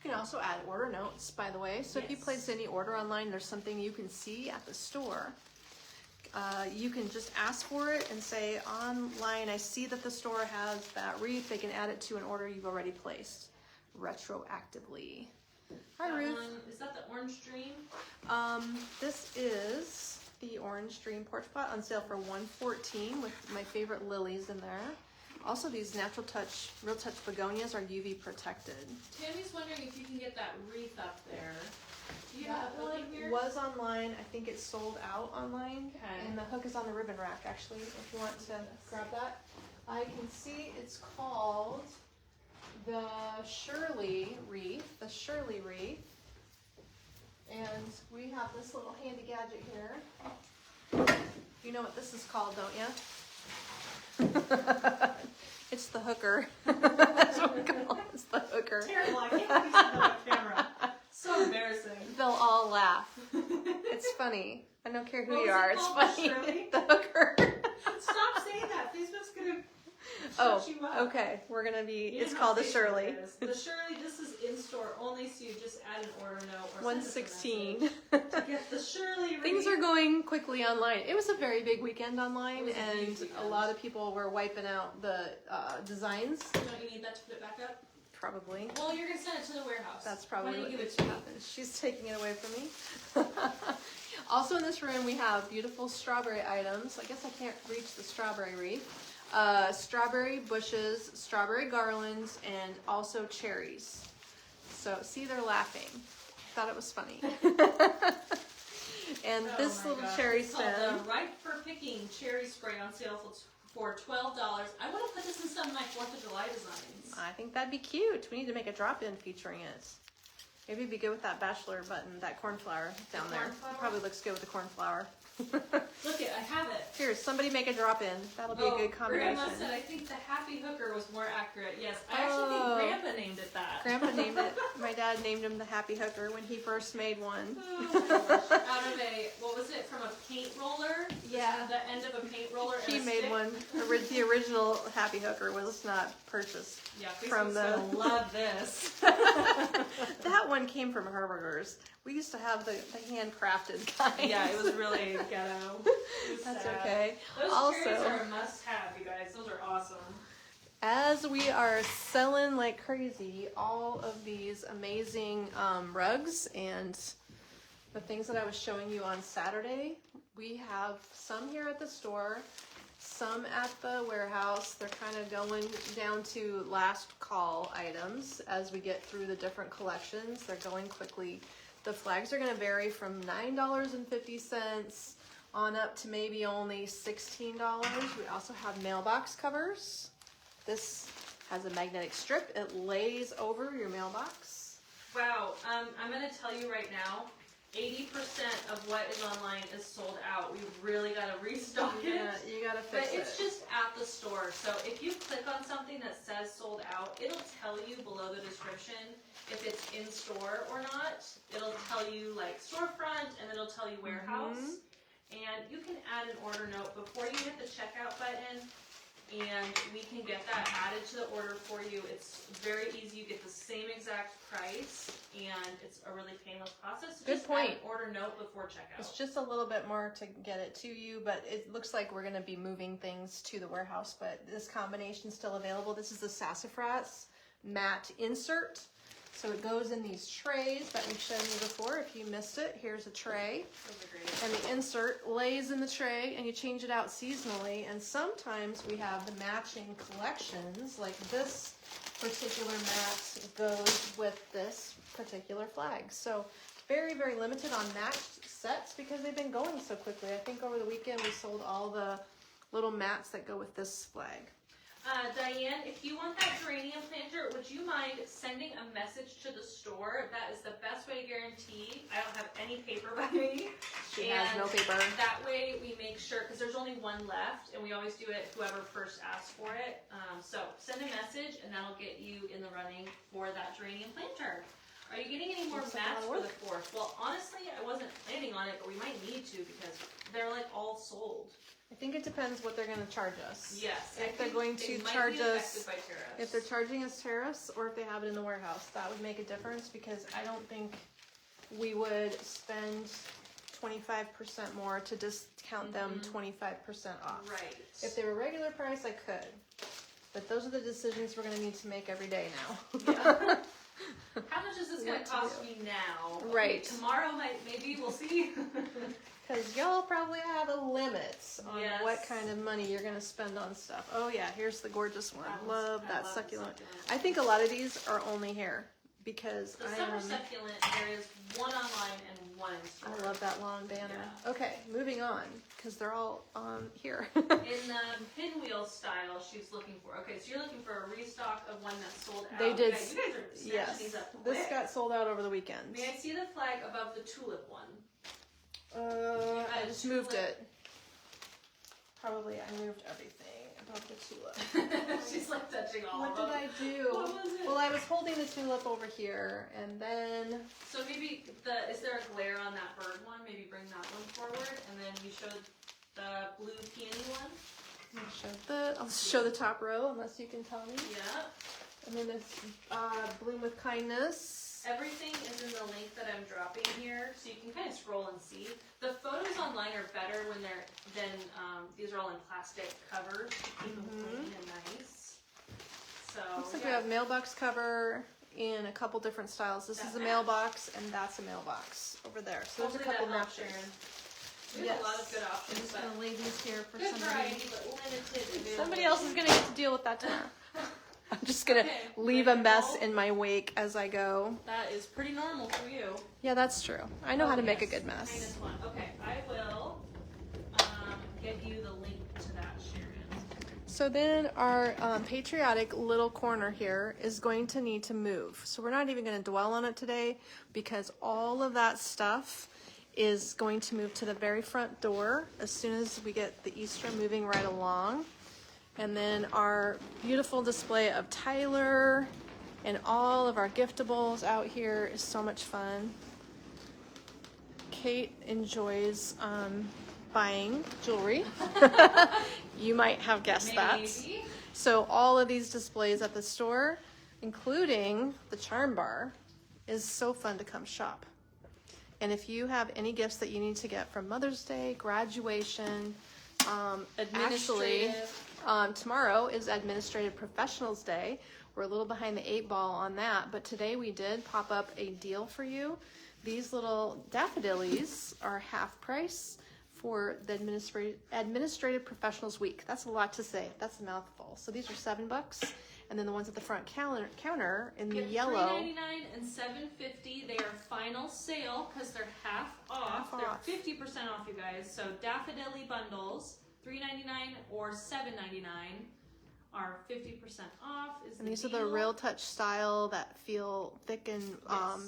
You can also add order notes, by the way. So if you Yes. place any order online, there's something you can see at the store. You can just ask for it and say, online, I see that the store has that wreath. They can add it to an order you've already placed retroactively. Hi, That Ruth. one, is that the Orange Dream? This is the Orange Dream Porch Pot on sale for $114 with my favorite lilies in there. Also, these Natural Touch, Real Touch begonias are UV protected. Tammy's wondering if you can get that wreath up there. Do you have That a hook one in here? was online. I think it's sold out online. Okay. And the hook is on the ribbon rack, actually, if you want to grab that. I can see it's called the Shirley wreath. The Shirley wreath. And we have this little handy gadget here. You know what this is called, don't you? It's the hooker. That's what we call it. It's the hooker. Terrible. I can't use it on camera. So embarrassing. They'll all laugh. It's funny. I don't care who What you was are. it It's called? funny. Shirley? The hooker. Stop saying that. Facebook's gonna Oh, shut you up. okay. We're gonna be. You It's know called how the Facebook Shirley. is. The Shirley. This is in store only, so you just add an order note or 116. send us a message to get the Shirley wreath. Things are going quickly online. It was a very big weekend online, It was a and huge a weekend. lot of people were wiping out the designs. Don't you need that to put it back up? Probably. Well, you're gonna send it to the warehouse. That's Why probably don't what you give it needs to to me? happen. She's taking it away from me. Also in this room we have beautiful strawberry items. I guess I can't reach the strawberry wreath. Strawberry bushes, strawberry garlands, and also cherries. So see, they're laughing. Thought it was funny. And Oh this my little gosh. cherry It's called stem. the Ripe for Picking Cherry Spray on sale for $12. I want to put this in some of my 4th of July designs. I think that'd be cute. We need to make a drop-in featuring it. Maybe it'd be good with that bachelor button, that cornflower down there. cornflower? Probably looks good with the cornflower. Look it, I have it. Here, somebody make a drop-in. That'll be a good combination. Grandma said I think the Happy Hooker was more accurate. Yes, I actually think Grandpa named it that. Grandpa named it. My dad named him the Happy Hooker when he first made one. Oh my gosh. Out of a, what was it, from a paint roller? Yeah. The end of a paint roller and He a made stick? one. The original Happy Hooker was not purchased. Yeah, from Facebook's the- gonna love this. That one came from Herberger's. We used to have the handcrafted kind. Yeah, it was really ghetto. It was That's sad. okay. Those Also- cherries are a must-have, you guys. Those are awesome. As we are selling like crazy all of these amazing rugs and the things that I was showing you on Saturday, we have some here at the store, some at the warehouse. They're kind of going down to last call items as we get through the different collections. They're going quickly. The flags are going to vary from $9.50 on up to maybe only $16. We also have mailbox covers. This has a magnetic strip. It lays over your mailbox. Wow, I'm gonna tell you right now, 80% of what is online is sold out. We really gotta restock Yeah, it. you gotta But fix it. it's just at the store. So if you click on something that says sold out, it'll tell you below the description if it's in store or not. It'll tell you like storefront and it'll tell you warehouse. And you can add an order note before you hit the checkout button, and we can get that added to the order for you. It's very easy. You get the same exact price, and it's a really painless process. So Good just point. add an order note before checkout. It's just a little bit more to get it to you, but it looks like we're gonna be moving things to the warehouse, but this combination's still available. This is the Sassafras matte insert. So it goes in these trays that we've shown you before. If you missed it, here's a tray. Those are great. And the insert lays in the tray and you change it out seasonally. And sometimes we have the matching collections, like this particular mat goes with this particular flag. So very, very limited on matched sets because they've been going so quickly. I think over the weekend we sold all the little mats that go with this flag. Diane, if you want that geranium planter, would you mind sending a message to the store? That is the best way to guarantee I don't have any paper by me. She has no paper. That way we make sure, because there's only one left, and we always do it whoever first asks for it. So send a message, and that'll get you in the running for that geranium planter. Are you getting any more mats for the 4th? Well, honestly, I wasn't planning on it, but we might need to because they're like all sold. I think it depends what they're going to charge us. Yes. If they're going to charge us, if they're charging us tariffs, or if they have it in the warehouse, that would make a difference because I don't think we would spend 25% more to discount them 25% off. Right. If they were regular price, I could. But those are the decisions we're going to need to make every day now. Yeah. How much is this going to cost me now? Right. Okay, tomorrow, maybe we'll see. Because y'all probably have a limit on Yes. what kind of money you're going to spend on stuff. Oh yeah, here's the gorgeous one. I Love that love succulent. succulent. I think a lot of these are only here because The summer succulent, there is one online and one in store. I love that long banner. Yeah. Okay, moving on because they're all here. In the pinwheel style, she's looking for. Okay, so you're looking for a restock of one that's sold out. They did. You guys are snatching these up quick. This got sold out over the weekend. May I see the flag above the tulip one? I just moved it. Probably I moved everything above the tulip. She's like touching all What of them. did I do? What was it? Well, I was holding the tulip over here, and then So maybe is there a glare on that bird one? Maybe bring that one forward, and then you showed the blue peony one. I'll show the top row, unless you can tell me. Yeah. And then there's Bloom with Kindness. Everything is in the link that I'm dropping here, so you can kind of scroll and see. The photos online are better when these are all in plastic covers to keep them clean and nice. So Looks like we have mailbox cover in a couple different styles. This is a mailbox, and that's a mailbox over there. So there's a couple matches. We have a lot of good options. I'm just going to lay these here for good somebody. variety, but limited availability. Somebody else is going to get to deal with that tomorrow. I'm just going to leave a mess in my wake as I go. That is pretty normal for you. Yeah, that's true. I know how to make a good mess. Kindness one. Okay, I will get you the link to that, Sharon. So then our patriotic little corner here is going to need to move. So we're not even going to dwell on it today because all of that stuff is going to move to the very front door as soon as we get the Easter moving right along. And then our beautiful display of Tyler and all of our giftables out here is so much fun. Kate enjoys buying jewelry. You might have guessed that. So all of these displays at the store, including the charm bar, is so fun to come shop. And if you have any gifts that you need to get from Mother's Day, graduation, actually, tomorrow is Administrative Professionals Day. We're a little behind the 8 ball on that, but today we did pop up a deal for you. These little daffodillies are half price for the Administrative Professionals Week. That's a lot to say. That's a mouthful. So these are $7, and then the ones at the front counter in the yellow. $3.99 and $7.50. They are final sale because they're half off. They're 50% off, you guys. So daffodilly bundles, $3.99 or $7.99 are 50% off. And these are the Real Touch style that feel thick and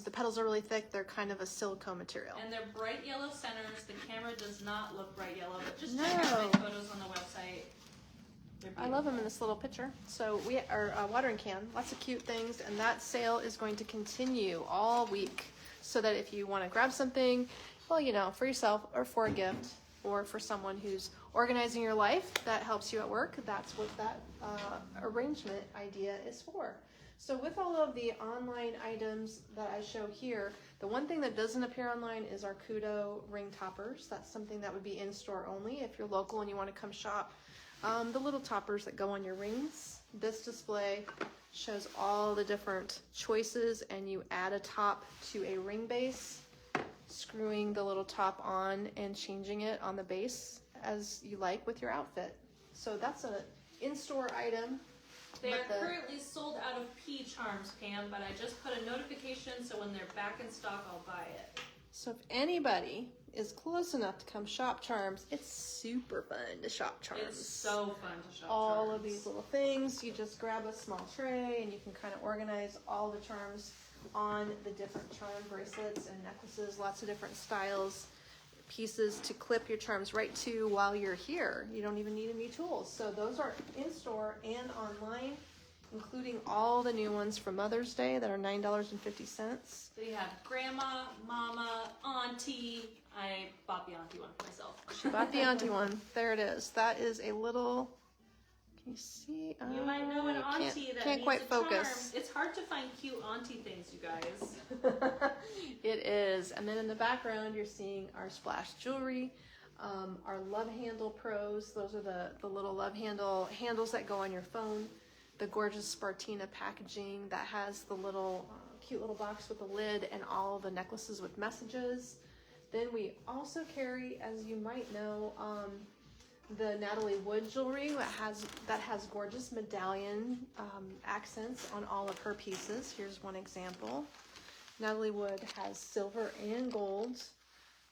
the petals are really thick. They're kind of a silicone material. And they're bright yellow centers. The camera does not look bright yellow, but just check out my photos on the website. I love them in this little picture. So we are watering can, lots of cute things, and that sale is going to continue all week. So that if you want to grab something, well, you know, for yourself or for a gift or for someone who's organizing your life that helps you at work, that's what that arrangement idea is for. So with all of the online items that I show here, the one thing that doesn't appear online is our Kudo ring toppers. That's something that would be in store only if you're local and you want to come shop. The little toppers that go on your rings. This display shows all the different choices, and you add a top to a ring base, screwing the little top on and changing it on the base as you like with your outfit. So that's an in-store item. They are currently sold out of pea charms, Pam, but I just put a notification so when they're back in stock, I'll buy it. So if anybody is close enough to come shop charms, it's super fun to shop charms. It's so fun to shop all charms. of these little things. You just grab a small tray and you can kind of organize all the charms on the different charm bracelets and necklaces, lots of different styles, pieces to clip your charms right to while you're here. You don't even need any tools. So those are in store and online, including all the new ones for Mother's Day that are $9.50. So you have grandma, mama, auntie. I bought the auntie one for myself. She bought the auntie one. There it is. That is a little, can you see? You might know an auntie that can't needs quite a charm. focus. It's hard to find cute auntie things, you guys. It is. And then in the background, you're seeing our splash jewelry, our love handle pros. Those are the little love handles that go on your phone. The gorgeous Spartina packaging that has the little cute little box with the lid and all the necklaces with messages. Then we also carry, as you might know, the Natalie Wood jewelry that has gorgeous medallion accents on all of her pieces. Here's one example. Natalie Wood has silver and gold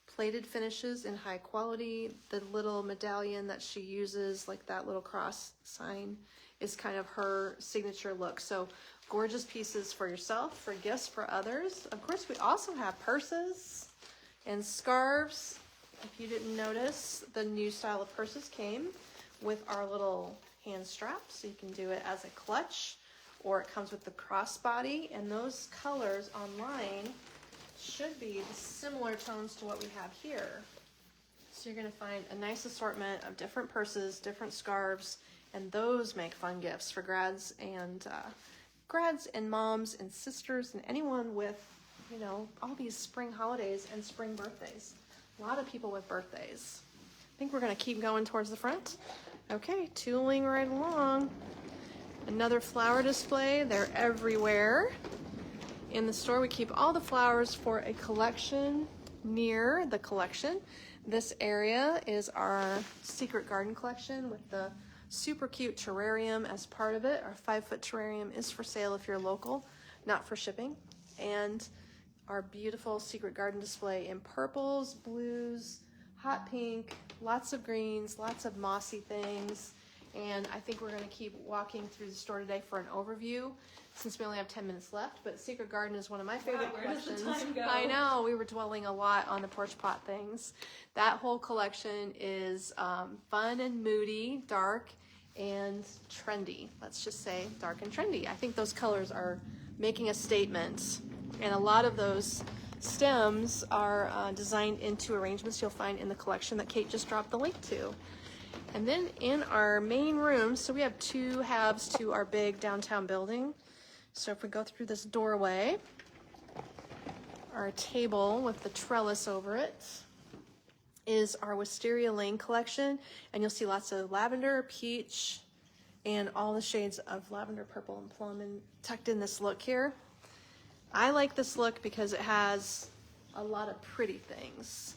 plated finishes in high quality. The little medallion that she uses, like that little cross sign, is kind of her signature look. So gorgeous pieces for yourself, for gifts for others. Of course, we also have purses and scarves. If you didn't notice, the new style of purses came with our little hand straps, so you can do it as a clutch, or it comes with the crossbody, and those colors online should be similar tones to what we have here. So you're gonna find a nice assortment of different purses, different scarves, and those make fun gifts for grads and moms and sisters and anyone with, you know, all these spring holidays and spring birthdays. A lot of people with birthdays. I think we're gonna keep going towards the front. Okay, tooling right along. Another flower display. They're everywhere. In the store, we keep all the flowers for a collection near the collection. This area is our secret garden collection with the super cute terrarium as part of it. Our 5-foot terrarium is for sale if you're local, not for shipping. And our beautiful secret garden display in purples, blues, hot pink, lots of greens, lots of mossy things. And I think we're going to keep walking through the store today for an overview since we only have 10 minutes left. But Secret Garden is one of my favorite collections. Where does the time go? I know, we were dwelling a lot on the porch pot things. That whole collection is fun and moody, dark and trendy. Let's just say dark and trendy. I think those colors are making a statement. And a lot of those stems are designed into arrangements you'll find in the collection that Kate just dropped the link to. And then in our main room, so we have two halves to our big downtown building. So if we go through this doorway, our table with the trellis over it is our Wisteria Lane collection. And you'll see lots of lavender, peach, and all the shades of lavender, purple, and plum and tucked in this look here. I like this look because it has a lot of pretty things.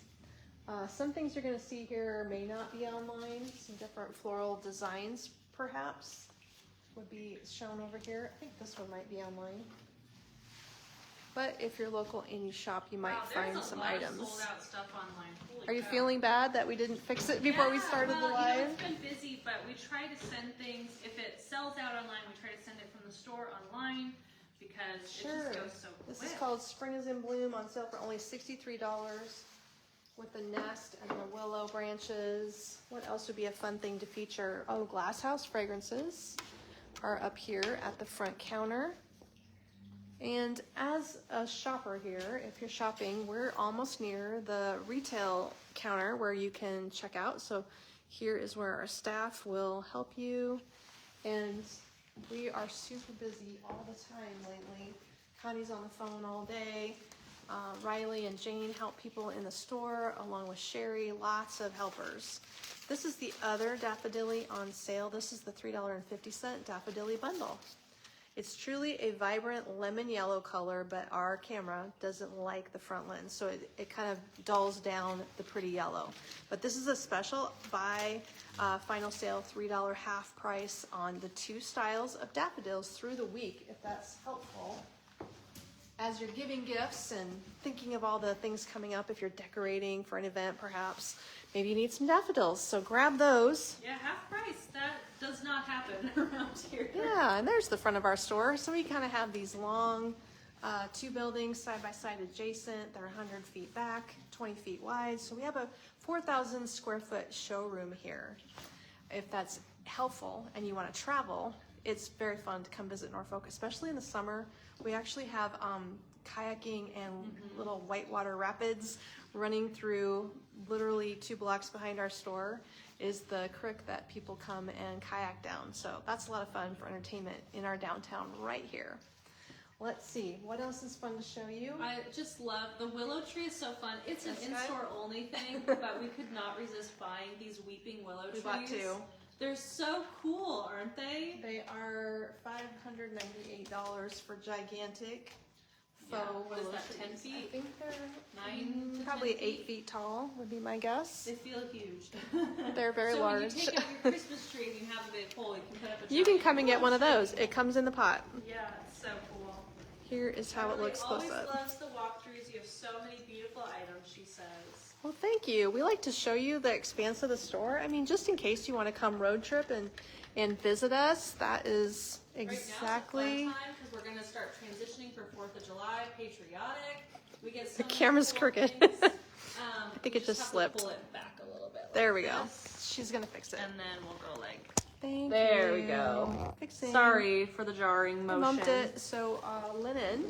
Some things you're going to see here may not be online. Some different floral designs, perhaps, would be shown over here. I think this one might be online. But if you're local and you shop, you might find some items. Sold out stuff online. Holy Are you cow. feeling bad that we didn't fix it before we started the live? You know, it's been busy, but we try to send things. If it sells out online, we try to send it from the store online because it just goes so quick. This is called Spring is in Bloom, on sale for only $63. With the nest and the willow branches. What else would be a fun thing to feature? Oh, Glass House fragrances are up here at the front counter. And as a shopper here, if you're shopping, we're almost near the retail counter where you can check out. So here is where our staff will help you. And we are super busy all the time lately. Connie's on the phone all day. Riley and Jane help people in the store, along with Sherry, lots of helpers. This is the other daffodilly on sale. This is the $3.50 daffodilly bundle. It's truly a vibrant lemon yellow color, but our camera doesn't like the front lens, so it kind of dulls down the pretty yellow. But this is a special buy final sale $3 half price on the two styles of daffodils through the week, if that's helpful. as you're giving gifts and thinking of all the things coming up, if you're decorating for an event perhaps, maybe you need some daffodils, so grab those. Yeah, half price. That does not happen around here. Yeah, and there's the front of our store. So we kind of have these long two buildings side by side adjacent. They're 100 feet back, 20 feet wide. So we have a 4,000 square foot showroom here. If that's helpful and you want to travel, it's very fun to come visit Norfolk, especially in the summer. We actually have kayaking and little whitewater rapids running through literally 2 blocks behind our store is the creek that people come and kayak down. So that's a lot of fun for entertainment in our downtown right here. Let's see, what else is fun to show you? I just love the willow tree. Is so fun. It's an This in-store only thing, but we could not resist buying these weeping willow trees. We bought 2. They're so cool, aren't they? They are $598 for gigantic Yeah. faux What is willow that, trees. 10 feet? I think they're 9 to probably 10 8 feet tall would be my guess. They feel huge. They're very so large. So when you take out your Christmas tree and you have a big hole, you can put up a You can giant come and get one of willow those. tree. It comes in the pot. Yeah, it's so cool. Here is how it looks close always up. loves the walkthroughs. You have so many beautiful items, she says. Well, thank you. We like to show you the expanse of the store. I mean, just in case you want to come road trip and visit us, that is exactly. Right now it's a fun time because we're going to start transitioning for 4th of July, patriotic. We get so The camera's cool crooked. things. I think it just have to slipped. Pull it back a little bit. There like we go. this, She's going to fix it. and then we'll go like. Thank There you. we go. Fixing. Sorry for the jarring I motion. bumped it. So linen.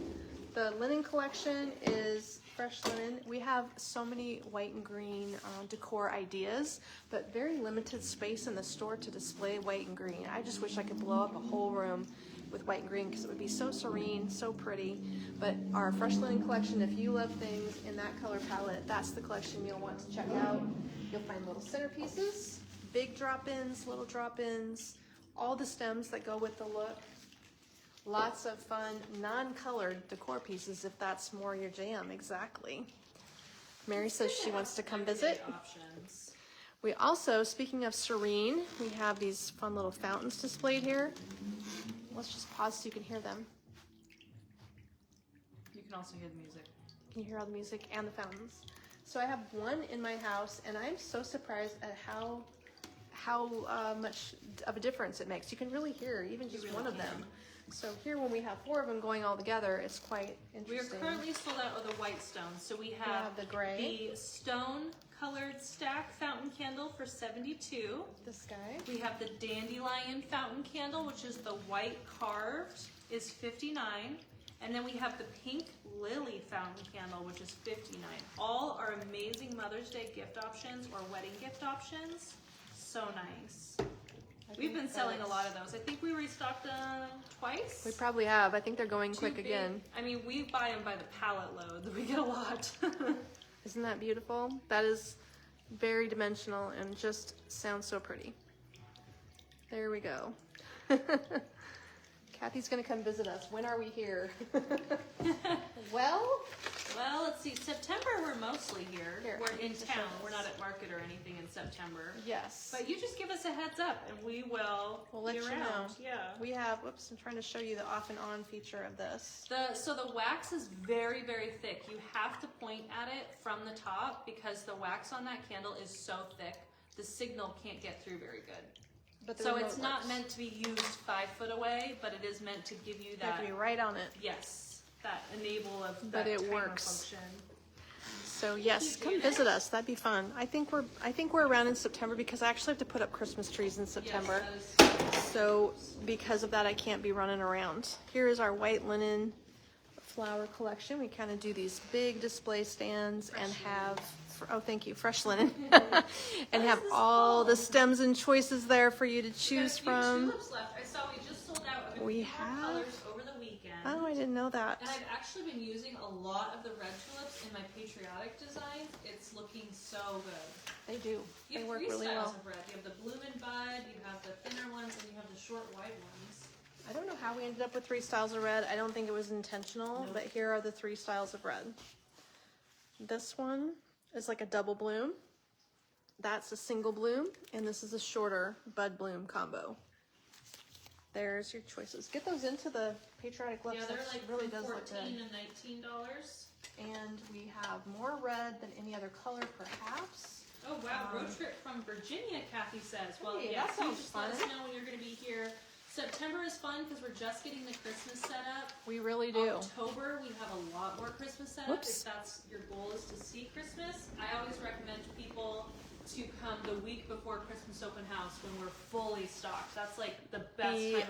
The linen collection is fresh linen. We have so many white and green decor ideas, but very limited space in the store to display white and green. I just wish I could blow up a whole room with white and green because it would be so serene, so pretty. But our fresh linen collection, if you love things in that color palette, that's the collection you'll want to check out. You'll find little centerpieces, big drop-ins, little drop-ins, all the stems that go with the look. Lots of fun, non-colored decor pieces if that's more your jam, exactly. Mary says she wants to come visit. Options. We also, speaking of serene, we have these fun little fountains displayed here. Let's just pause so you can hear them. You can also hear the music. You hear all the music and the fountains. So I have one in my house, and I'm so surprised at how much of a difference it makes. You can really hear even just one of them. So here, when we have 4 of them going all together, it's quite We are interesting. currently sold out of the white stone, so we have the gray. the stone-colored stack fountain candle for $72. This guy. We have the dandelion fountain candle, which is the white carved, is $59. And then we have the pink lily fountain candle, which is $59. All are amazing Mother's Day gift options or wedding gift options. So nice. We've been selling a lot of those. I think we restocked them twice. We probably have. I think they're going quick Big. again. I mean, we buy them by the pallet load. We get a lot. Isn't that beautiful? That is very dimensional and just sounds so pretty. There we go. Kathy's gonna come visit us. When are we here? Well, Let's see. September, we're mostly here. Here, We're I in need to show town. this. We're not at market or anything in September. yes. But you just give us a heads up, and we will We'll let be you around. know. Yeah. We have, whoops, I'm trying to show you the off and on feature of this. So the wax is very, very thick. You have to point at it from the top because the wax on that candle is so thick, the signal can't get through very good. But the So remote it's not works. meant to be used 5 foot away, but it is meant to give you You have that, to be right on it. yes, that enable of But that it timer works. function. So yes, come visit us. That'd be fun. I think we're around in September because I actually have to put up Christmas trees in September. Yes, So because of that, I can't be running around. Here is our white linen flower collection. We kind of do these big display stands and have, oh, thank you, fresh linen, and have all the stems and choices there for you to choose from. tulips left. I saw we just sold out of a We few more have? colors over the weekend. Oh, I didn't know that. And I've actually been using a lot of the red tulips in my patriotic design. It's looking so good. They do. You They have work 3 really styles well. of red. You have the bloom and bud, you have the thinner ones, and you have the short wide ones. I don't know how we ended up with 3 styles of red. I don't think it was intentional, but here are the 3 styles of red. This one is like a double bloom. That's a single bloom, and this is a shorter bud bloom combo. There's your choices. Get those into the patriotic looks. Yeah, they're That like really from does look $14 good. and $19. And we have more red than any other color, perhaps. Oh wow, road trip from Virginia, Kathy says. Well, Hey, yeah, that so sounds just fun. let us know when you're going to be here. September is fun because we're just getting the Christmas set up. We really do. October, we have a lot more Christmas set up. If that's your goal is to see Christmas, I always recommend people to come the week before Christmas open house when we're fully stocked. That's like the best time of the year.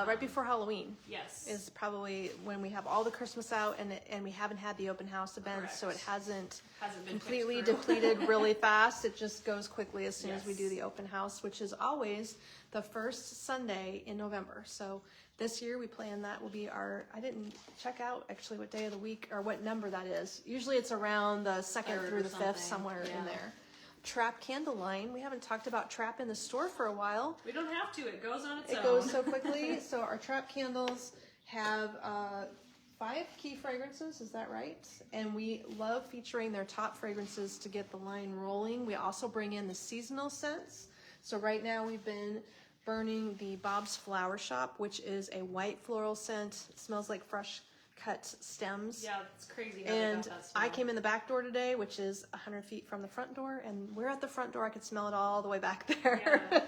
Right before Halloween. Yes. Is probably when we have all the Christmas out and we haven't had the open house events, so it hasn't been completely fixed depleted really fast. It just goes quickly as soon as we Yes. do the open house, which is always the first Sunday in November. So this year we plan that will be our, I didn't check out actually what day of the week or what number that is. Usually it's around the 2nd Third through or the 5th, something. somewhere Yeah. in there. Trap candle line. We haven't talked about trap in the store for a while. We don't have to. It goes on its own. It goes so quickly. So our trap candles have 5 key fragrances, is that right? And we love featuring their top fragrances to get the line rolling. We also bring in the seasonal scents. So right now we've been burning the Bob's Flower Shop, which is a white floral scent. It smells like fresh cut stems. Yeah, it's crazy how they And got that smell. I came in the back door today, which is 100 feet from the front door, and we're at the front door. I could smell it all the way back there. Yeah.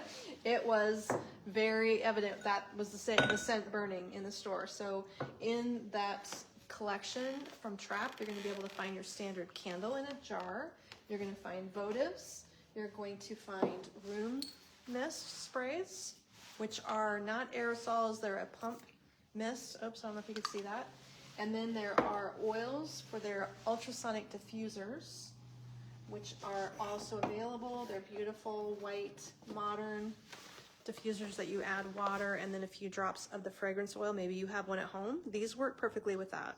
It was very evident that was the scent burning in the store. So in that collection from Trap, you're going to be able to find your standard candle in a jar. You're going to find votives. You're going to find room mist sprays, which are not aerosols. They're a pump mist. Oops, I don't know if you can see that. And then there are oils for their ultrasonic diffusers, which are also available. They're beautiful, white, modern diffusers that you add water and then a few drops of the fragrance oil. Maybe you have one at home. These work perfectly with that.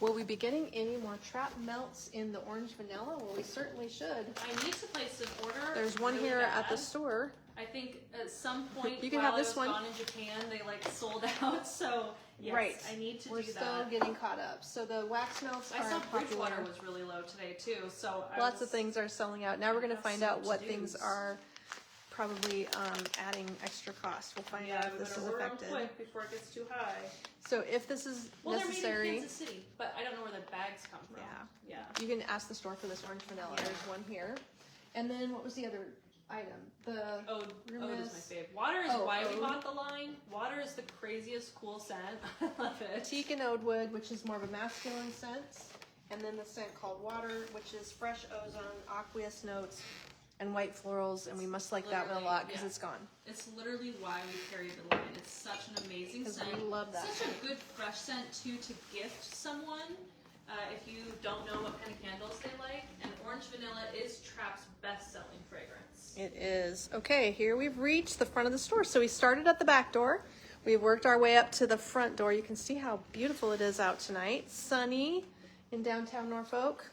Will we be getting any more trap melts in the orange vanilla? Well, we certainly should. I need to place an order. There's one really here at the bad. store. I think at some point You can while have I this was one. gone in Japan, they like sold out. So yes, Right. I need to We're do still that. getting caught up. So the wax melts I are saw popular. Bridgewater was really low today too. So Lots of things are selling out. Now we're going to That's find some out what to-dos. things are probably adding extra cost. We'll find out Yeah, if we this better is order them affected. quick before it gets too high. So if this is Well, they're made in necessary, Kansas City, but I don't know where the bags come from. Yeah. Yeah. you can ask the store for this orange vanilla. Yeah. There's one here. And then what was the other item? The Ode is my Rumus- fave. Water is Oh, why we Ode. bought the line. Water is the craziest cool scent. I love it. teak and oud wood, which is more of a masculine scent. And then the scent called water, which is fresh ozone, aqueous notes, and white florals. And we must like that one a Literally, lot because yeah. it's gone. It's literally why we carry the line. It's such an amazing 'Cause scent. we love that Such scent. a good fresh scent too to gift someone. If you don't know what kind of candles they like, and orange vanilla is Trap's best-selling fragrance. It is. Okay, here we've reached the front of the store. So we started at the back door. We've worked our way up to the front door. You can see how beautiful it is out tonight. Sunny in downtown Norfolk.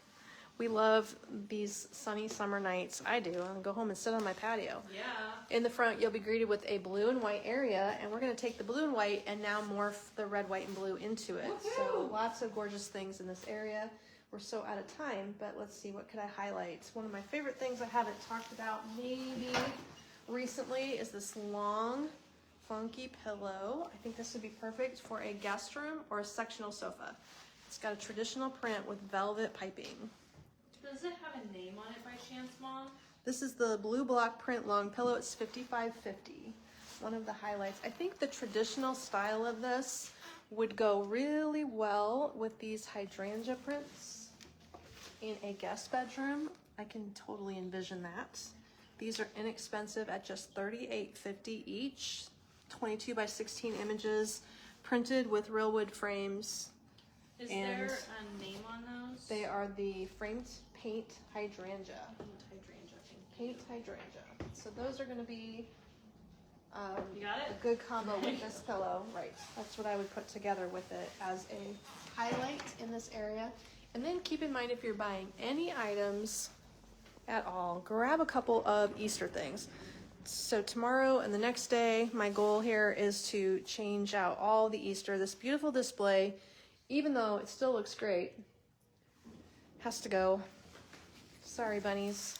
We love these sunny summer nights. I do. I'll go home and sit on my patio. Yeah. In the front, you'll be greeted with a blue and white area, and we're going to take the blue and white and now morph the red, white, and blue into it. So Woohoo! lots of gorgeous things in this area. We're so out of time, but let's see, what could I highlight? One of my favorite things I haven't talked about maybe recently is this long, funky pillow. I think this would be perfect for a guest room or a sectional sofa. It's got a traditional print with velvet piping. Does it have a name on it by chance, Mom? This is the blue block print long pillow. It's $55.50. One of the highlights. I think the traditional style of this would go really well with these hydrangea prints in a guest bedroom. I can totally envision that. These are inexpensive at just $38.50 each. 22 by 16 images, printed with real wood frames. Is And there a name on those? They are the framed paint hydrangea. Hydrangea. Paint hydrangea. So those are going to be You got a it? good combo with this pillow. Right. That's what I would put together with it as a highlight in this area. And then keep in mind, if you're buying any items at all, grab a couple of Easter things. So tomorrow and the next day, my goal here is to change out all the Easter. This beautiful display, even though it still looks great, has to go. Sorry, bunnies.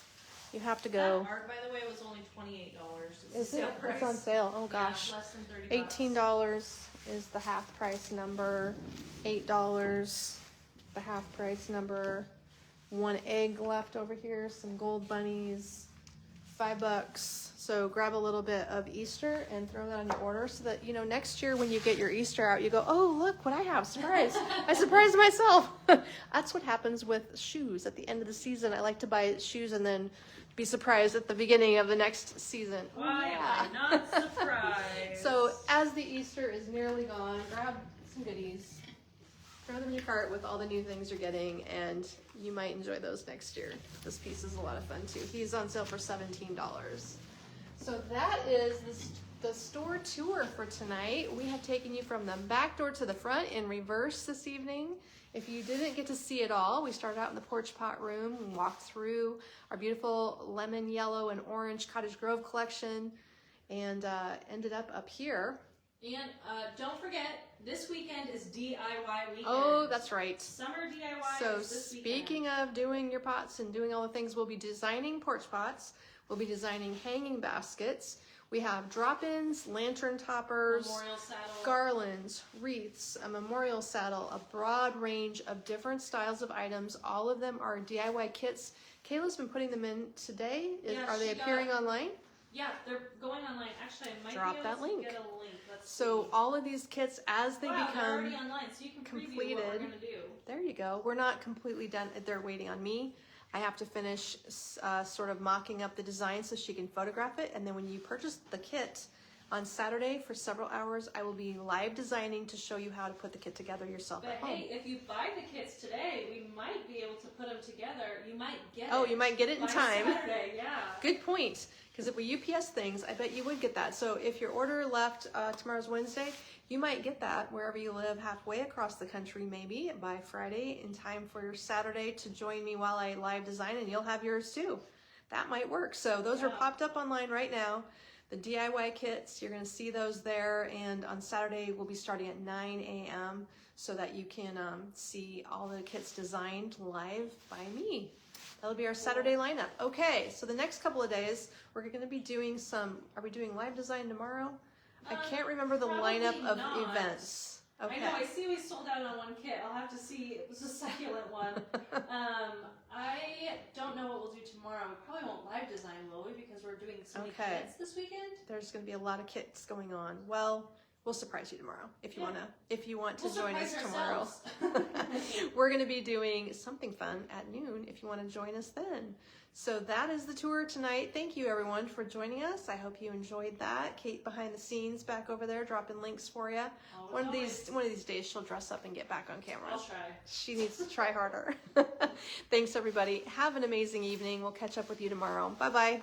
You have to That go. art, by the way, was only $28. Is it? It's on sale. Oh gosh. Yeah, less than 30 bucks. $18 is the half price number. $8 the half price number. 1 egg left over here. Some gold bunnies. $5. So grab a little bit of Easter and throw that on your order so that, you know, next year when you get your Easter out, you go, oh, look what I have. Surprise. I surprised myself. That's what happens with shoes. At the end of the season, I like to buy shoes and then be surprised at the beginning of the next season. Why am I not surprised? So as the Easter is nearly gone, grab some goodies. Throw them in your cart with all the new things you're getting, and you might enjoy those next year. This piece is a lot of fun too. He's on sale for $17. So that is the store tour for tonight. We have taken you from the back door to the front in reverse this evening. If you didn't get to see it all, we started out in the porch pot room and walked through our beautiful lemon, yellow, and orange Cottage Grove collection, and ended up here. And don't forget, this weekend is DIY weekend. Oh, that's right. Summer DIY So is this weekend. speaking of doing your pots and doing all the things, we'll be designing porch pots. We'll be designing hanging baskets. We have drop-ins, lantern toppers, Memorial saddle. garlands, wreaths, a memorial saddle, a broad range of different styles of items. All of them are DIY kits. Kayla's been putting them in today. Yeah, Are they appearing online? Yeah, they're going online. Actually, I might Drop be able that to link. get a link. Let's So see. all of these kits, as they Wow, they're become already online, so you can preview what completed. we're going to do. There you go. We're not completely done. They're waiting on me. I have to finish sort of mocking up the design so she can photograph it. And then when you purchase the kit on Saturday for several hours, I will be live designing to show you how to put the kit together yourself But at home. hey, if you buy the kits today, we might be able to put them together. You might get Oh, it you might get it in by time. Saturday, yeah. Good point. Because if we UPS things, I bet you would get that. So if your order left tomorrow's Wednesday, you might get that wherever you live, halfway across the country, maybe by Friday, in time for your Saturday to join me while I live design, and you'll have yours too. That might work. So those are popped up online right now. The DIY kits, you're going to see those there, and on Saturday we'll be starting at 9 a.m. so that you can see all the kits designed live by me. That'll be our Saturday lineup. Okay, so the next couple of days, we're going to be doing are we doing live design tomorrow? I can't remember the lineup of not. events. Okay. I know, I see we sold out on one kit. I'll have to see, it was a succulent one. I don't know what we'll do tomorrow. We probably won't live design, will we? Because we're doing so many kits this weekend. There's going to be a lot of kits going on. Well, we'll surprise you tomorrow if you want to join us tomorrow. We're going to be doing something fun at noon if you want to join us then. So that is the tour tonight. Thank you everyone for joining us. I hope you enjoyed that. Kate behind the scenes back over there dropping links for you. One of these days she'll dress up and get back on camera. I'll try. She needs to try harder. Thanks everybody. Have an amazing evening. We'll catch up with you tomorrow. Bye-bye.